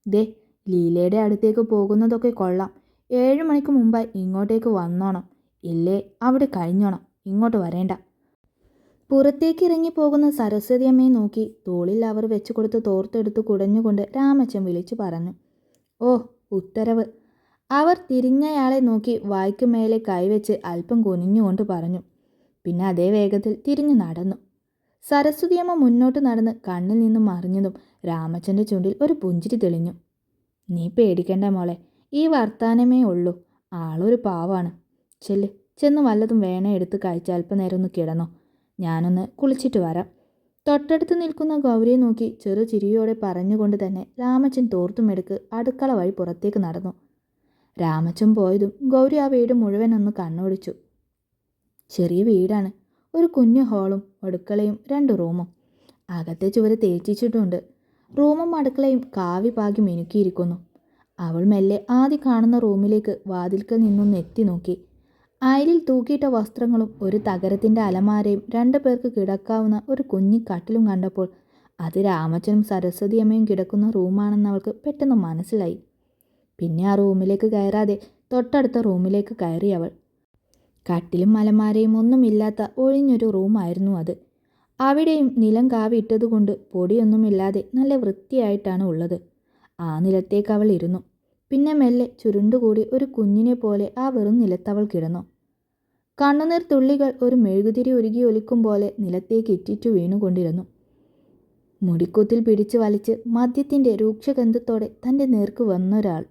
ദേ, ലീലയുടെ അടുത്തേക്ക് പോകുന്നതൊക്കെ കൊള്ളാം. 7 മണിക്ക് മുമ്പായി ഇങ്ങോട്ടേക്ക് വന്നോണം, ഇല്ലേ അവിടെ കഴിഞ്ഞോണം, ഇങ്ങോട്ട് വരേണ്ട. പുറത്തേക്ക് ഇറങ്ങി പോകുന്ന സരസ്വതി അമ്മയെ നോക്കി തോളിൽ അവർ വെച്ചു കൊടുത്ത് തോർത്തെടുത്ത് കുടഞ്ഞുകൊണ്ട് രാമച്ചൻ വിളിച്ചു പറഞ്ഞു. ഓ, ഉത്തരവ്. അവർ തിരിഞ്ഞയാളെ നോക്കി വായ്ക്ക് മേലെ കൈവച്ച് അല്പം കുനിഞ്ഞുകൊണ്ട് പറഞ്ഞു. പിന്നെ അതേ വേഗത്തിൽ തിരിഞ്ഞു നടന്നു. സരസ്വതിയമ്മ മുന്നോട്ട് നടന്ന് കണ്ണിൽ നിന്നും മറിഞ്ഞതും രാമച്ചൻ്റെ ചുണ്ടിൽ ഒരു പുഞ്ചിരി തെളിഞ്ഞു. നീ പേടിക്കണ്ട മോളെ, ഈ വർത്താനമേ ഉള്ളൂ. ആളൊരു പാവാണ്. ചെന്ന് വല്ലതും വേണേ എടുത്ത് കഴിച്ച് അല്പനേരം ഒന്ന് കിടന്നോ. ഞാനൊന്ന് കുളിച്ചിട്ട് വരാം. തൊട്ടടുത്ത് നിൽക്കുന്ന ഗൗരിയെ നോക്കി ചെറു ചിരിയോടെ പറഞ്ഞുകൊണ്ട് തന്നെ രാമച്ചൻ തോർത്തുമെടുക്ക് അടുക്കള വഴി പുറത്തേക്ക് നടന്നു. രാമച്ചൻ പോയതും ഗൗരി ആ വീട് മുഴുവൻ ഒന്ന് കണ്ണോടിച്ചു. ചെറിയ വീടാണ്. ഒരു കുഞ്ഞു ഹാളും അടുക്കളയും 2 റൂമും. അകത്തെ ചുവര് തേച്ചിട്ടുണ്ട്. റൂമും അടുക്കളയും കാവി പാകി മിനുക്കിയിരിക്കുന്നു. അവൾ മെല്ലെ ആദ്യം കാണുന്ന റൂമിലേക്ക് വാതിൽക്കൽ നിന്നൊന്ന് എത്തി നോക്കി. അയലിൽ തൂക്കിയിട്ട വസ്ത്രങ്ങളും ഒരു തകരത്തിൻ്റെ അലമാരയും 2 പേർക്ക് കിടക്കാവുന്ന ഒരു കുഞ്ഞി കട്ടിലും കണ്ടപ്പോൾ അത് രാമച്ചനും സരസ്വതിയമ്മയും കിടക്കുന്ന റൂമാണെന്ന് അവൾക്ക് പെട്ടെന്ന് മനസ്സിലായി. പിന്നെ ആ റൂമിലേക്ക് കയറാതെ തൊട്ടടുത്ത റൂമിലേക്ക് കയറി അവൾ. കട്ടിലും അലമാരയും ഒന്നുമില്ലാത്ത ഒഴിഞ്ഞൊരു റൂമായിരുന്നു അത്. അവിടെയും നിലം കാവി ഇട്ടതുകൊണ്ട് പൊടിയൊന്നുമില്ലാതെ നല്ല വൃത്തിയായിട്ടാണ് ഉള്ളത്. ആ നിലത്തേക്ക് അവൾ ഇരുന്നു. പിന്നെ മെല്ലെ ചുരുണ്ടുകൂടി ഒരു കുഞ്ഞിനെ പോലെ ആ വെറും നിലത്തവൾ കിടന്നു. കണ്ണുനീർ തുള്ളികൾ ഒരു മെഴുകുതിരി ഉരുകി ഒലിക്കും പോലെ നിലത്തേക്ക് ഇറ്റിറ്റു വീണുകൊണ്ടിരുന്നു. മുടിക്കുത്തിൽ പിടിച്ചു വലിച്ച് മദ്യത്തിൻ്റെ രൂക്ഷഗന്ധത്തോടെ തൻ്റെ നേർക്ക് വന്നൊരാൾ.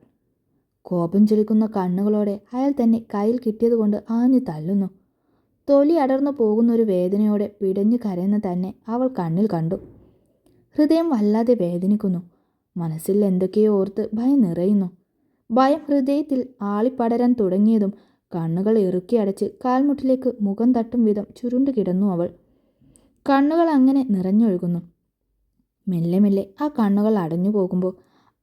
കോപം ചൊലിക്കുന്ന കണ്ണുകളോടെ അയാൾ തന്നെ കയ്യിൽ കിട്ടിയതുകൊണ്ട് ആഞ്ഞു തള്ളുന്നു. തൊലി അടർന്നു പോകുന്നൊരു വേദനയോടെ പിടഞ്ഞു കരയുന്ന തന്നെ അവൾ കണ്ണിൽ കണ്ടു. ഹൃദയം വല്ലാതെ വേദനിക്കുന്നു. മനസ്സിൽ എന്തൊക്കെയോ ഓർത്ത് ഭയം നിറയുന്നു. ഭയം ഹൃദയത്തിൽ ആളിപ്പടരാൻ തുടങ്ങിയതും കണ്ണുകൾ ഇറുക്കി അടച്ച് കാൽമുട്ടിലേക്ക് മുഖം തട്ടും വിധം ചുരുണ്ടു കിടന്നു അവൾ. കണ്ണുകൾ അങ്ങനെ നിറഞ്ഞൊഴുകുന്നു. മെല്ലെ മെല്ലെ ആ കണ്ണുകൾ അടഞ്ഞു പോകുമ്പോൾ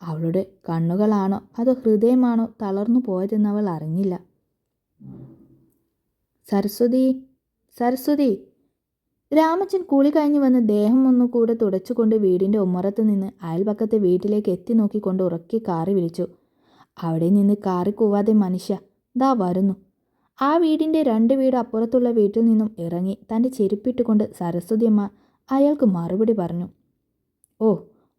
അവളുടെ കണ്ണുകളാണോ അതോ ഹൃദയമാണോ തളർന്നു പോയതെന്നവൾ അറിഞ്ഞില്ല. സരസ്വതി. രാമച്ചൻ കുളി കഴിഞ്ഞു വന്ന് ദേഹം ഒന്നുകൂടെ തുടച്ചുകൊണ്ട് വീടിൻ്റെ ഉമ്മറത്ത് നിന്ന് അയൽപക്കത്തെ വീട്ടിലേക്ക് എത്തി നോക്കിക്കൊണ്ട് ഉറക്കി കാറി വിളിച്ചു. അവിടെ നിന്ന് കാറി കൂവാതെ മനുഷ്യ ദാ വരുന്നു. ആ വീടിൻ്റെ 2 വീട് അപ്പുറത്തുള്ള വീട്ടിൽ നിന്നും ഇറങ്ങി തൻ്റെ ചെരുപ്പിട്ടുകൊണ്ട് സരസ്വതിയമ്മ അയാൾക്ക് മറുപടി പറഞ്ഞു. ഓ,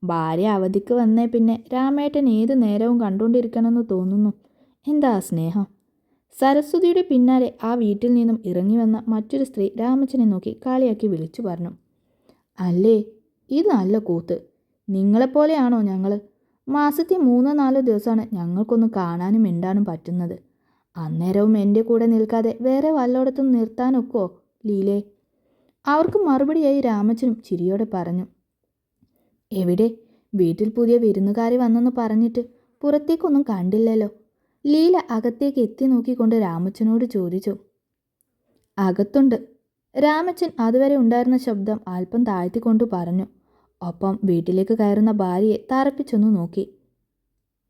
ഭാര്യ അവധിക്ക് വന്നേ പിന്നെ രാമേട്ടൻ ഏതു നേരവും കണ്ടുകൊണ്ടിരിക്കണമെന്ന് തോന്നുന്നു. എന്താ സ്നേഹം. സരസ്വതിയുടെ പിന്നാലെ ആ വീട്ടിൽ നിന്നും ഇറങ്ങി വന്ന മറ്റൊരു സ്ത്രീ രാമച്ചനെ നോക്കി കാളിയാക്കി വിളിച്ചു പറഞ്ഞു. അല്ലേ, ഇത് നല്ല കൂത്ത്. നിങ്ങളെപ്പോലെയാണോ ഞങ്ങൾ? മാസത്തിൽ 3-4 ദിവസമാണ് ഞങ്ങൾക്കൊന്ന് കാണാനും മിണ്ടാനും പറ്റുന്നത്. അന്നേരവും എൻ്റെ കൂടെ നിൽക്കാതെ വേറെ വല്ലയിടത്തും നിർത്താനൊക്കോ ലീലേ? അവർക്ക് മറുപടിയായി രാമച്ചനും ചിരിയോടെ പറഞ്ഞു. എവിടെ? വീട്ടിൽ പുതിയ വിരുന്നുകാരി വന്നെന്ന് പറഞ്ഞിട്ട് പുറത്തേക്കൊന്നും കണ്ടില്ലല്ലോ. ലീല അകത്തേക്ക് എത്തി നോക്കിക്കൊണ്ട് രാമച്ചനോട് ചോദിച്ചു. അകത്തുണ്ട്. രാമച്ചൻ അതുവരെ ഉണ്ടായിരുന്ന ശബ്ദം അല്പം താഴ്ത്തിക്കൊണ്ട് പറഞ്ഞു. ഒപ്പം വീട്ടിലേക്ക് കയറുന്ന ഭാര്യയെ തറപ്പിച്ചൊന്നു നോക്കി.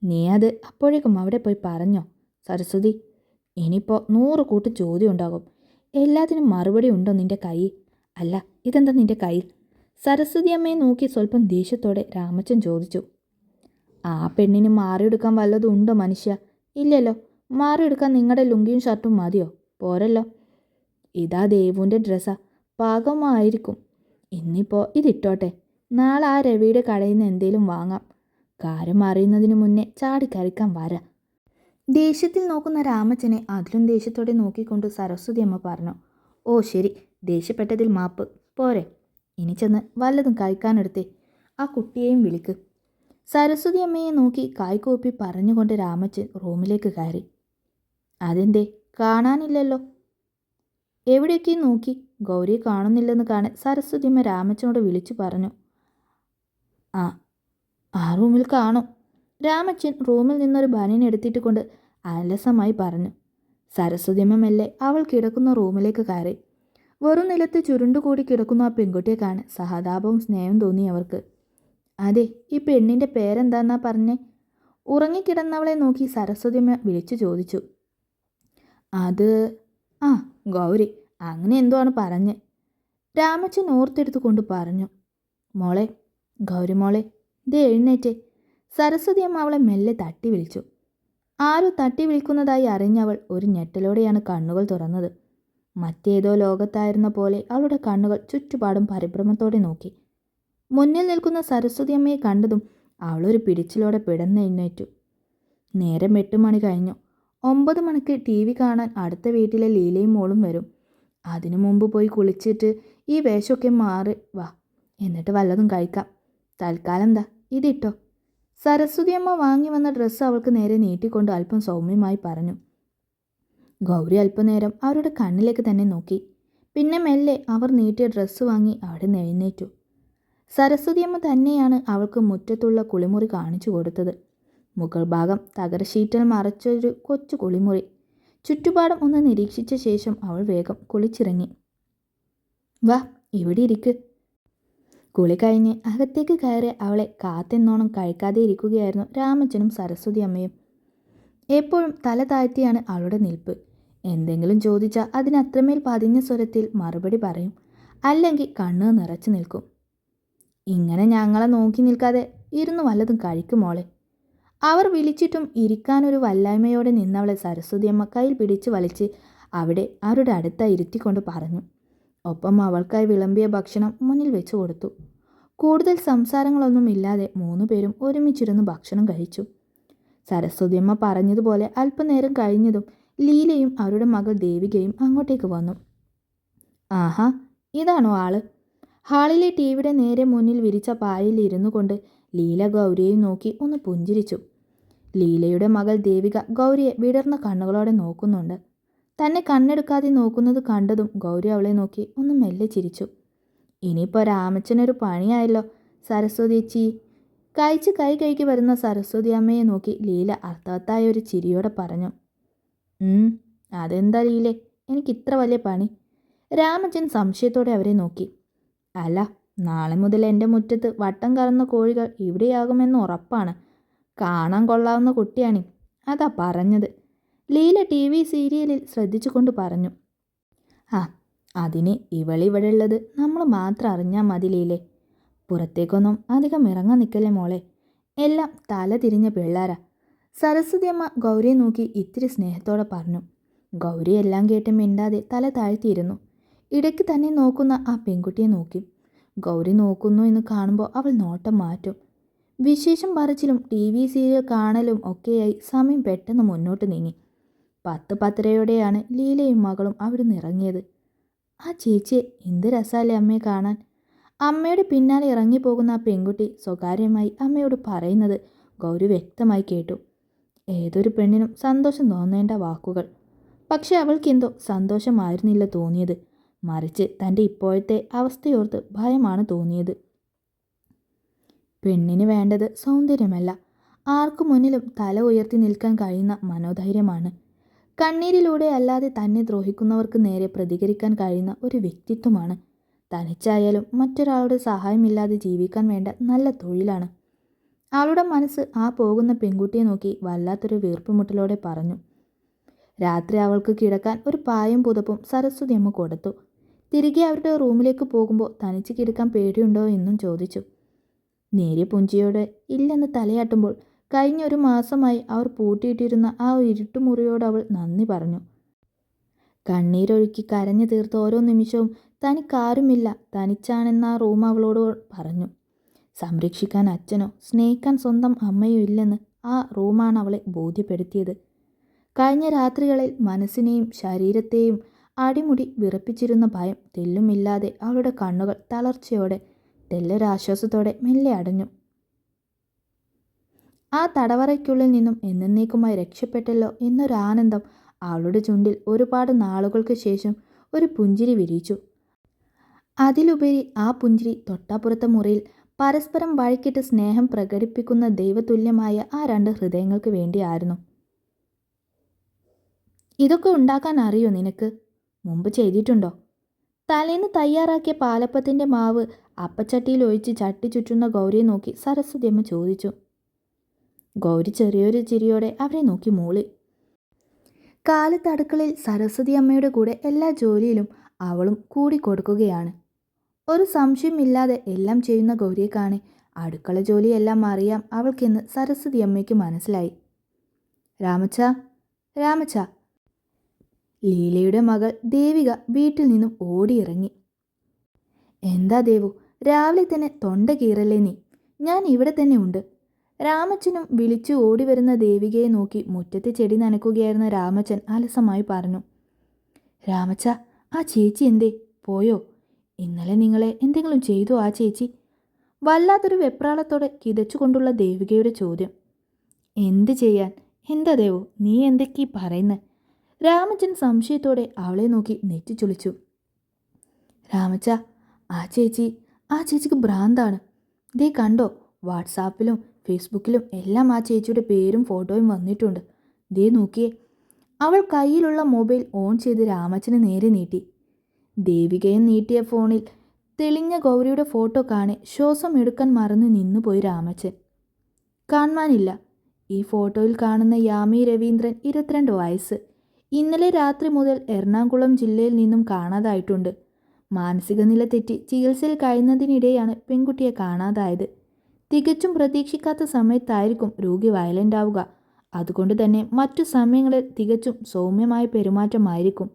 നീ അത് അപ്പോഴേക്കും അവിടെ പോയി പറഞ്ഞോ സരസ്വതി? ഇനിയിപ്പോൾ 100 കൂട്ട് ചോദ്യം ഉണ്ടാകും. എല്ലാത്തിനും മറുപടി ഉണ്ടോ നിൻ്റെ കയ്യിൽ? അല്ല, ഇതെന്താ നിൻ്റെ കയ്യിൽ? സരസ്വതി അമ്മയെ നോക്കി സ്വല്പം ദേഷ്യത്തോടെ രാമച്ചൻ ചോദിച്ചു. ആ പെണ്ണിന് മാറിയെടുക്കാൻ വല്ലതും ഉണ്ടോ മനുഷ്യ? ഇല്ലല്ലോ. മാറിയെടുക്കാൻ നിങ്ങളുടെ ലുങ്കിയും ഷർട്ടും മതിയോ? പോരല്ലോ. ഇതാ ദേവുവിൻ്റെ ഡ്രസ്സാ, പാകമായിരിക്കും. ഇന്നിപ്പോൾ ഇതിട്ടോട്ടെ. നാളെ ആ രവിയുടെ കടയിൽ നിന്ന് എന്തേലും വാങ്ങാം. കാര്യം അറിയുന്നതിന് മുന്നേ ചാടിക്കറിക്കാൻ വരാം. ദേഷ്യത്തിൽ നോക്കുന്ന രാമച്ചനെ അതിലും ദേഷ്യത്തോടെ നോക്കിക്കൊണ്ട് സരസ്വതി അമ്മ പറഞ്ഞു. ഓ ശരി, ദേഷ്യപ്പെട്ടതിൽ മാപ്പ്. പോരെ, ഇനി ചെന്ന് വല്ലതും കഴിക്കാനെടുത്തേ. ആ കുട്ടിയെയും വിളിക്ക്. സരസ്വതി അമ്മയെ നോക്കി കായ്കൂപ്പി പറഞ്ഞുകൊണ്ട് രാമച്ചൻ റൂമിലേക്ക് കയറി. അതെന്തേ, കാണാനില്ലല്ലോ? എവിടെയൊക്കെ നോക്കി, ഗൗരിയെ കാണുന്നില്ലെന്ന് കാണാൻ സരസ്വതി അമ്മ രാമച്ചനോട് വിളിച്ചു പറഞ്ഞു. ആ റൂമിൽ കാണും. രാമച്ചൻ റൂമിൽ നിന്നൊരു ബനിയൻ എടുത്തിട്ട് കൊണ്ട് അലസമായി പറഞ്ഞു. സരസ്വതിയമ്മ മെല്ലെ അവൾ കിടക്കുന്ന റൂമിലേക്ക് കയറി. വെറും നിലത്ത് ചുരുണ്ടുകൂടി കിടക്കുന്ന ആ പെൺകുട്ടിയെ കാണാൻ സഹതാപവും സ്നേഹവും തോന്നി അവർക്ക്. അതെ, ഈ പെണ്ണിൻ്റെ പേരെന്താന്നാ പറഞ്ഞേ? ഉറങ്ങിക്കിടന്നവളെ നോക്കി സരസ്വതിയമ്മ വിളിച്ചു ചോദിച്ചു. അത് ആ ഗൗരി അങ്ങനെ എന്തോ ആണ് പറഞ്ഞ്. രാമച്ചൻ ഓർത്തെടുത്ത് കൊണ്ട് പറഞ്ഞു. മോളെ, ഗൗരി മോളെ, ദേ എഴുന്നേറ്റേ. സരസ്വതി അമ്മ അവളെ മെല്ലെ തട്ടി വിളിച്ചു. ആരോ തട്ടി വിളിക്കുന്നതായി അറിഞ്ഞവൾ ഒരു ഞെട്ടലോടെയാണ് കണ്ണുകൾ തുറന്നത്. മറ്റേതോ ലോകത്തായിരുന്ന പോലെ അവളുടെ കണ്ണുകൾ ചുറ്റുപാടും പരിഭ്രമത്തോടെ നോക്കി. മുന്നിൽ നിൽക്കുന്ന സരസ്വതി അമ്മയെ കണ്ടതും അവളൊരു പിടിച്ചിലോടെ പിടന്നെഴുന്നേറ്റു. നേരം 8 മണി കഴിഞ്ഞു. 9 മണിക്ക് TV കാണാൻ അടുത്ത വീട്ടിലെ ലീലയും മോളും വരും. അതിനു മുമ്പ് പോയി കുളിച്ചിട്ട് ഈ വേഷമൊക്കെ മാറി വാ, എന്നിട്ട് വല്ലതും കഴിക്കാം. തൽക്കാലം എന്താ ഇതിട്ടോ. സരസ്വതി അമ്മ വാങ്ങി വന്ന ഡ്രസ്സ് അവൾക്ക് നേരെ നീട്ടിക്കൊണ്ട് അല്പം സൗമ്യമായി പറഞ്ഞു. ഗൗരി അല്പനേരം അവരുടെ കണ്ണിലേക്ക് തന്നെ നോക്കി. പിന്നെ മെല്ലെ അവർ നീട്ടിയ ഡ്രസ്സ് വാങ്ങി അവിടെ നിന്ന് എഴുന്നേറ്റു. സരസ്വതിയമ്മ തന്നെയാണ് അവൾക്ക് മുറ്റത്തുള്ള കുളിമുറി കാണിച്ചു കൊടുത്തത്. മുകൾ ഭാഗം തകരശീറ്റൽ മറച്ചൊരു കൊച്ചു കുളിമുറി. ചുറ്റുപാടും ഒന്ന് നിരീക്ഷിച്ച ശേഷം അവൾ വേഗം കുളിച്ചിറങ്ങി. വാ, ഇവിടെ ഇരിക്ക്. കുളി കഴിഞ്ഞ് അകത്തേക്ക് കയറി അവളെ കാത്തെന്നോണം കഴിക്കാതെ ഇരിക്കുകയായിരുന്നു രാമച്ചനും സരസ്വതി അമ്മയും. എപ്പോഴും തല താഴ്ത്തിയാണ് അവളുടെ നിൽപ്പ്. എന്തെങ്കിലും ചോദിച്ചാൽ അതിനത്രമേൽ പതിഞ്ഞ സ്വരത്തിൽ മറുപടി പറയും, അല്ലെങ്കിൽ കണ്ണ് നിറച്ചു നിൽക്കും. ഇങ്ങനെ ഞങ്ങളെ നോക്കി നിൽക്കാതെ ഇരുന്ന് വല്ലതും കഴിക്കുമോളെ. അവർ വിളിച്ചിട്ടും ഇരിക്കാനൊരു വല്ലായ്മയോടെ നിന്നവളെ സരസ്വതിയമ്മ കയ്യിൽ പിടിച്ചു വലിച്ച് അവിടെ അവരുടെ അടുത്തായി ഇരുത്തിക്കൊണ്ട് പറഞ്ഞു. ഒപ്പം അവൾക്കായി വിളമ്പിയ ഭക്ഷണം മുന്നിൽ വെച്ചു കൊടുത്തു. കൂടുതൽ സംസാരങ്ങളൊന്നും ഇല്ലാതെ 3 പേരും ഒരുമിച്ചിരുന്ന് ഭക്ഷണം കഴിച്ചു. സരസ്വതിയമ്മ പറഞ്ഞതുപോലെ അല്പനേരം കഴിഞ്ഞതും ലീലയും അവരുടെ മകൾ ദേവികയും അങ്ങോട്ടേക്ക് വന്നു. ആഹാ, ഇതാണോ ആള്? ഹാളിലെ ടിവിയുടെ നേരെ മുന്നിൽ വിരിച്ച പായയിൽ ഇരുന്നു കൊണ്ട് ലീല ഗൗരിയെയും നോക്കി ഒന്ന് പുഞ്ചിരിച്ചു. ലീലയുടെ മകൾ ദേവിക ഗൗരിയെ വിടർന്ന കണ്ണുകളോടെ നോക്കുന്നുണ്ട്. തന്നെ കണ്ണെടുക്കാതെ നോക്കുന്നത് കണ്ടതും ഗൗരി അവളെ നോക്കി ഒന്ന് മെല്ലെ ചിരിച്ചു. ഇനിയിപ്പോൾ രാമച്ചനൊരു പണിയായല്ലോ സരസ്വതി ചേച്ചി. കഴിച്ച് കൈ കഴുകി വരുന്ന സരസ്വതി അമ്മയെ നോക്കി ലീല അർത്ഥവത്തായ ഒരു ചിരിയോടെ പറഞ്ഞു. അതെന്താ ലീലെ, എനിക്കിത്ര വലിയ പണി? രാമച്ചൻ സംശയത്തോടെ അവരെ നോക്കി. അല്ല, നാളെ മുതൽ എൻ്റെ മുറ്റത്ത് വട്ടം കറന്ന കോഴികൾ ഇവിടെയാകുമെന്ന് ഉറപ്പാണ്. കാണാൻ കൊള്ളാവുന്ന കുട്ടിയാണ്, അതാ പറഞ്ഞത്. ലീല TV സീരിയലിൽ ശ്രദ്ധിച്ചുകൊണ്ട് പറഞ്ഞു. അതിന് ഇവളിവിടെ ഉള്ളത് നമ്മൾ മാത്രം അറിഞ്ഞാൽ മതി ലീലെ. പുറത്തേക്കൊന്നും അധികം ഇറങ്ങാൻ നിൽക്കല്ലേ മോളെ. എല്ലാം തല തിരിഞ്ഞ പിള്ളേരാ. സരസ്വതി അമ്മ ഗൗരിയെ നോക്കി ഇത്തിരി സ്നേഹത്തോടെ പറഞ്ഞു. ഗൗരി എല്ലാം കേട്ട് മിണ്ടാതെ തല താഴ്ത്തിയിരുന്നു. ഇടയ്ക്ക് തന്നെ നോക്കുന്ന ആ പെൺകുട്ടിയെ നോക്കി. ഗൗരി നോക്കുന്നു എന്ന് കാണുമ്പോൾ അവൾ നോട്ടം മാറ്റും. വിശേഷം പറച്ചിലും TV സീരിയൽ കാണലും ഒക്കെയായി സമയം പെട്ടെന്ന് മുന്നോട്ട് നീങ്ങി. 10-10:30യോടെയാണ് ലീലയും മകളും അവിടെ നിന്ന് ഇറങ്ങിയത്. ആ ചേച്ചിയെ എന്ത് രസമല്ലേ അമ്മയെ കാണാൻ. അമ്മയുടെ പിന്നാലെ ഇറങ്ങിപ്പോകുന്ന ആ പെൺകുട്ടി സ്വകാര്യമായി അമ്മയോട് പറയുന്നത് ഗൗരി വ്യക്തമായി കേട്ടു. ഏതൊരു പെണ്ണിനും സന്തോഷം തോന്നേണ്ട വാക്കുകൾ. പക്ഷെ അവൾക്കെന്തോ സന്തോഷമായിരുന്നില്ല തോന്നിയത്, മറിച്ച് തൻ്റെ ഇപ്പോഴത്തെ അവസ്ഥയോർത്ത് ഭയമാണ് തോന്നിയത്. പെണ്ണിന് വേണ്ടത് സൗന്ദര്യമല്ല, ആർക്കു മുന്നിലും തല ഉയർത്തി നിൽക്കാൻ കഴിയുന്ന മനോധൈര്യമാണ്. കണ്ണീരിലൂടെ അല്ലാതെ തന്നെ ദ്രോഹിക്കുന്നവർക്ക് നേരെ പ്രതികരിക്കാൻ കഴിയുന്ന ഒരു വ്യക്തിത്വമാണ്. തനിച്ചായാലും മറ്റൊരാളുടെ സഹായമില്ലാതെ ജീവിക്കാൻ വേണ്ട നല്ല തൊഴിലാണ്. അവളുടെ മനസ്സ് ആ പോകുന്ന പെൺകുട്ടിയെ നോക്കി വല്ലാത്തൊരു വീർപ്പുമുട്ടലോടെ പറഞ്ഞു. രാത്രി അവൾക്ക് കിടക്കാൻ ഒരു പായും പുതപ്പും സരസ്വതി അമ്മ കൊടുത്തു. തിരികെ അവരുടെ റൂമിലേക്ക് പോകുമ്പോൾ തനിച്ച് കിടക്കാൻ പേടിയുണ്ടോ എന്നും ചോദിച്ചു. നേരിയ പുഞ്ചിയോടെ ഇല്ലെന്ന് തലയാട്ടുമ്പോൾ കഴിഞ്ഞ 1 മാസമായി അവർ പൂട്ടിയിട്ടിരുന്ന ആ ഇരുട്ടുമുറിയോട് അവൾ നന്ദി പറഞ്ഞു. കണ്ണീരൊഴുക്കി കരഞ്ഞു തീർത്ത ഓരോ നിമിഷവും തനിക്കാരുമില്ല, തനിച്ചാണെന്ന ആ റൂം അവളോട് പറഞ്ഞു. സംരക്ഷിക്കാൻ അച്ഛനോ സ്നേഹിക്കാൻ സ്വന്തം അമ്മയോ ഇല്ലെന്ന് ആ റൂമാണ് അവളെ ബോധ്യപ്പെടുത്തിയത്. കഴിഞ്ഞ രാത്രികളിൽ മനസ്സിനെയും ശരീരത്തെയും അടിമുടി വിറപ്പിച്ചിരുന്ന ഭയം തെല്ലുമില്ലാതെ അവളുടെ കണ്ണുകൾ തളർച്ചയോടെ തെല്ലൊരാശ്വാസത്തോടെ മെല്ലെ അടഞ്ഞു. ആ തടവറയ്ക്കുള്ളിൽ നിന്നും എന്നേക്കുമായി രക്ഷപ്പെട്ടല്ലോ എന്നൊരാനന്ദം അവളുടെ ചുണ്ടിൽ ഒരുപാട് നാളുകൾക്ക് ശേഷം ഒരു പുഞ്ചിരി വിരിയിച്ചു. അതിലുപരി ആ പുഞ്ചിരി തൊട്ടാപ്പുറത്തെ മുറിയിൽ പരസ്പരം വഴിക്കിട്ട് സ്നേഹം പ്രകടിപ്പിക്കുന്ന ദൈവതുല്യമായ ആ 2 ഹൃദയങ്ങൾക്ക് വേണ്ടിയായിരുന്നു. ഇതൊക്കെ ഉണ്ടാക്കാൻ അറിയോ നിനക്ക്? മുമ്പ് ചെയ്തിട്ടുണ്ടോ? തലേന്ന് തയ്യാറാക്കിയ പാലപ്പത്തിൻ്റെ മാവ് അപ്പച്ചട്ടിയിൽ ഒഴിച്ച് ചട്ടി ചുറ്റുന്ന ഗൗരിയെ നോക്കി സരസ്വതി അമ്മ ചോദിച്ചു. ഗൗരി ചെറിയൊരു ചിരിയോടെ അവരെ നോക്കി മൂളി. കാലത്ത് അടുക്കളയിൽ സരസ്വതി അമ്മയുടെ കൂടെ എല്ലാ ജോലിയിലും അവളും കൂടി കൊടുക്കുകയാണ്. ഒരു സംശയമില്ലാതെ എല്ലാം ചെയ്യുന്ന ഗൗരിയെ കാണി അടുക്കള ജോലിയെല്ലാം അറിയാം അവൾക്കെന്ന് സരസ്വതി അമ്മയ്ക്ക് മനസ്സിലായി. രാമച്ച, രാമച്ച. ലീലയുടെ മകൾ ദേവിക വീട്ടിൽ നിന്നും ഓടിയിറങ്ങി. എന്താ ദേവു, രാവിലെ തന്നെ തൊണ്ട കീറല്ലേ നീ? ഞാൻ ഇവിടെ തന്നെ ഉണ്ട്. രാമച്ചനും വിളിച്ചു ഓടി വരുന്ന ദേവികയെ നോക്കി മുറ്റത്ത് ചെടി നനയ്ക്കുകയായിരുന്ന രാമച്ചൻ അലസമായി പറഞ്ഞു. രാമച്ച, ആ ചേച്ചി എന്തേ? പോയോ? ഇന്നലെ നിങ്ങളെ എന്തെങ്കിലും ചെയ്തോ ആ ചേച്ചി? വല്ലാത്തൊരു വെപ്രാളത്തോടെ കിതച്ചുകൊണ്ടുള്ള ദേവികയുടെ ചോദ്യം. എന്ത് ചെയ്യാൻ? എന്താ ദേവു, നീ എന്തൊക്കെ പറയുന്നത്? രാമച്ചൻ സംശയത്തോടെ അവളെ നോക്കി നെറ്റിച്ചുളിച്ചു. രാമച്ച, ആ ചേച്ചിക്ക് ഭ്രാന്താണ്. ദേ കണ്ടോ, വാട്സാപ്പിലും ഫേസ്ബുക്കിലും എല്ലാം ആ ചേച്ചിയുടെ പേരും ഫോട്ടോയും വന്നിട്ടുണ്ട്. ദേ നോക്കിയേ. അവൾ കയ്യിലുള്ള മൊബൈൽ ഓൺ ചെയ്ത് രാമച്ചന് നേരെ നീട്ടി. ദേവികയും നീട്ടിയ ഫോണിൽ തെളിഞ്ഞ ഗൗരിയുടെ ഫോട്ടോ കാണി ശ്വാസം എടുക്കാൻ മറന്ന് നിന്നുപോയി രാമച്ചൻ. കാണാനില്ല. ഈ ഫോട്ടോയിൽ കാണുന്ന യാമി രവീന്ദ്രൻ 22 വയസ്സ്. ഇന്നലെ രാത്രി മുതൽ എറണാകുളം ജില്ലയിൽ നിന്നും കാണാതായിട്ടുണ്ട്. മാനസിക നില തെറ്റി ചികിത്സയിൽ കഴിയുന്നതിനിടെയാണ് പെൺകുട്ടിയെ കാണാതായത്. തികച്ചും പ്രതീക്ഷിക്കാത്ത സമയത്തായിരിക്കും രോഗി വയലൻ്റ് ആവുക. അതുകൊണ്ട് തന്നെ മറ്റു സമയങ്ങളിൽ തികച്ചും സൗമ്യമായ പെരുമാറ്റമായിരിക്കും.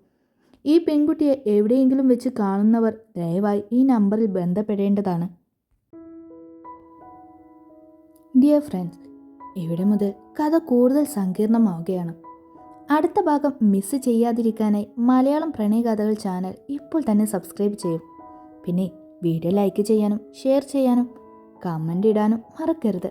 ഈ പെൺകുട്ടിയെ എവിടെയെങ്കിലും വെച്ച് കാണുന്നവർ ദയവായി ഈ നമ്പറിൽ ബന്ധപ്പെടേണ്ടതാണ്. ഡിയർ ഫ്രണ്ട്സ്, ഇവിടെ മുതൽ കഥ കൂടുതൽ സങ്കീർണമാവുകയാണ്. അടുത്ത ഭാഗം മിസ് ചെയ്യാതിരിക്കാനായി മലയാളം പ്രണയകഥകൾ ചാനൽ ഇപ്പോൾ തന്നെ സബ്സ്ക്രൈബ് ചെയ്യും. പിന്നെ വീഡിയോ ലൈക്ക് ചെയ്യാനും ഷെയർ ചെയ്യാനും കമൻ്റ് ഇടാനും മറക്കരുത്.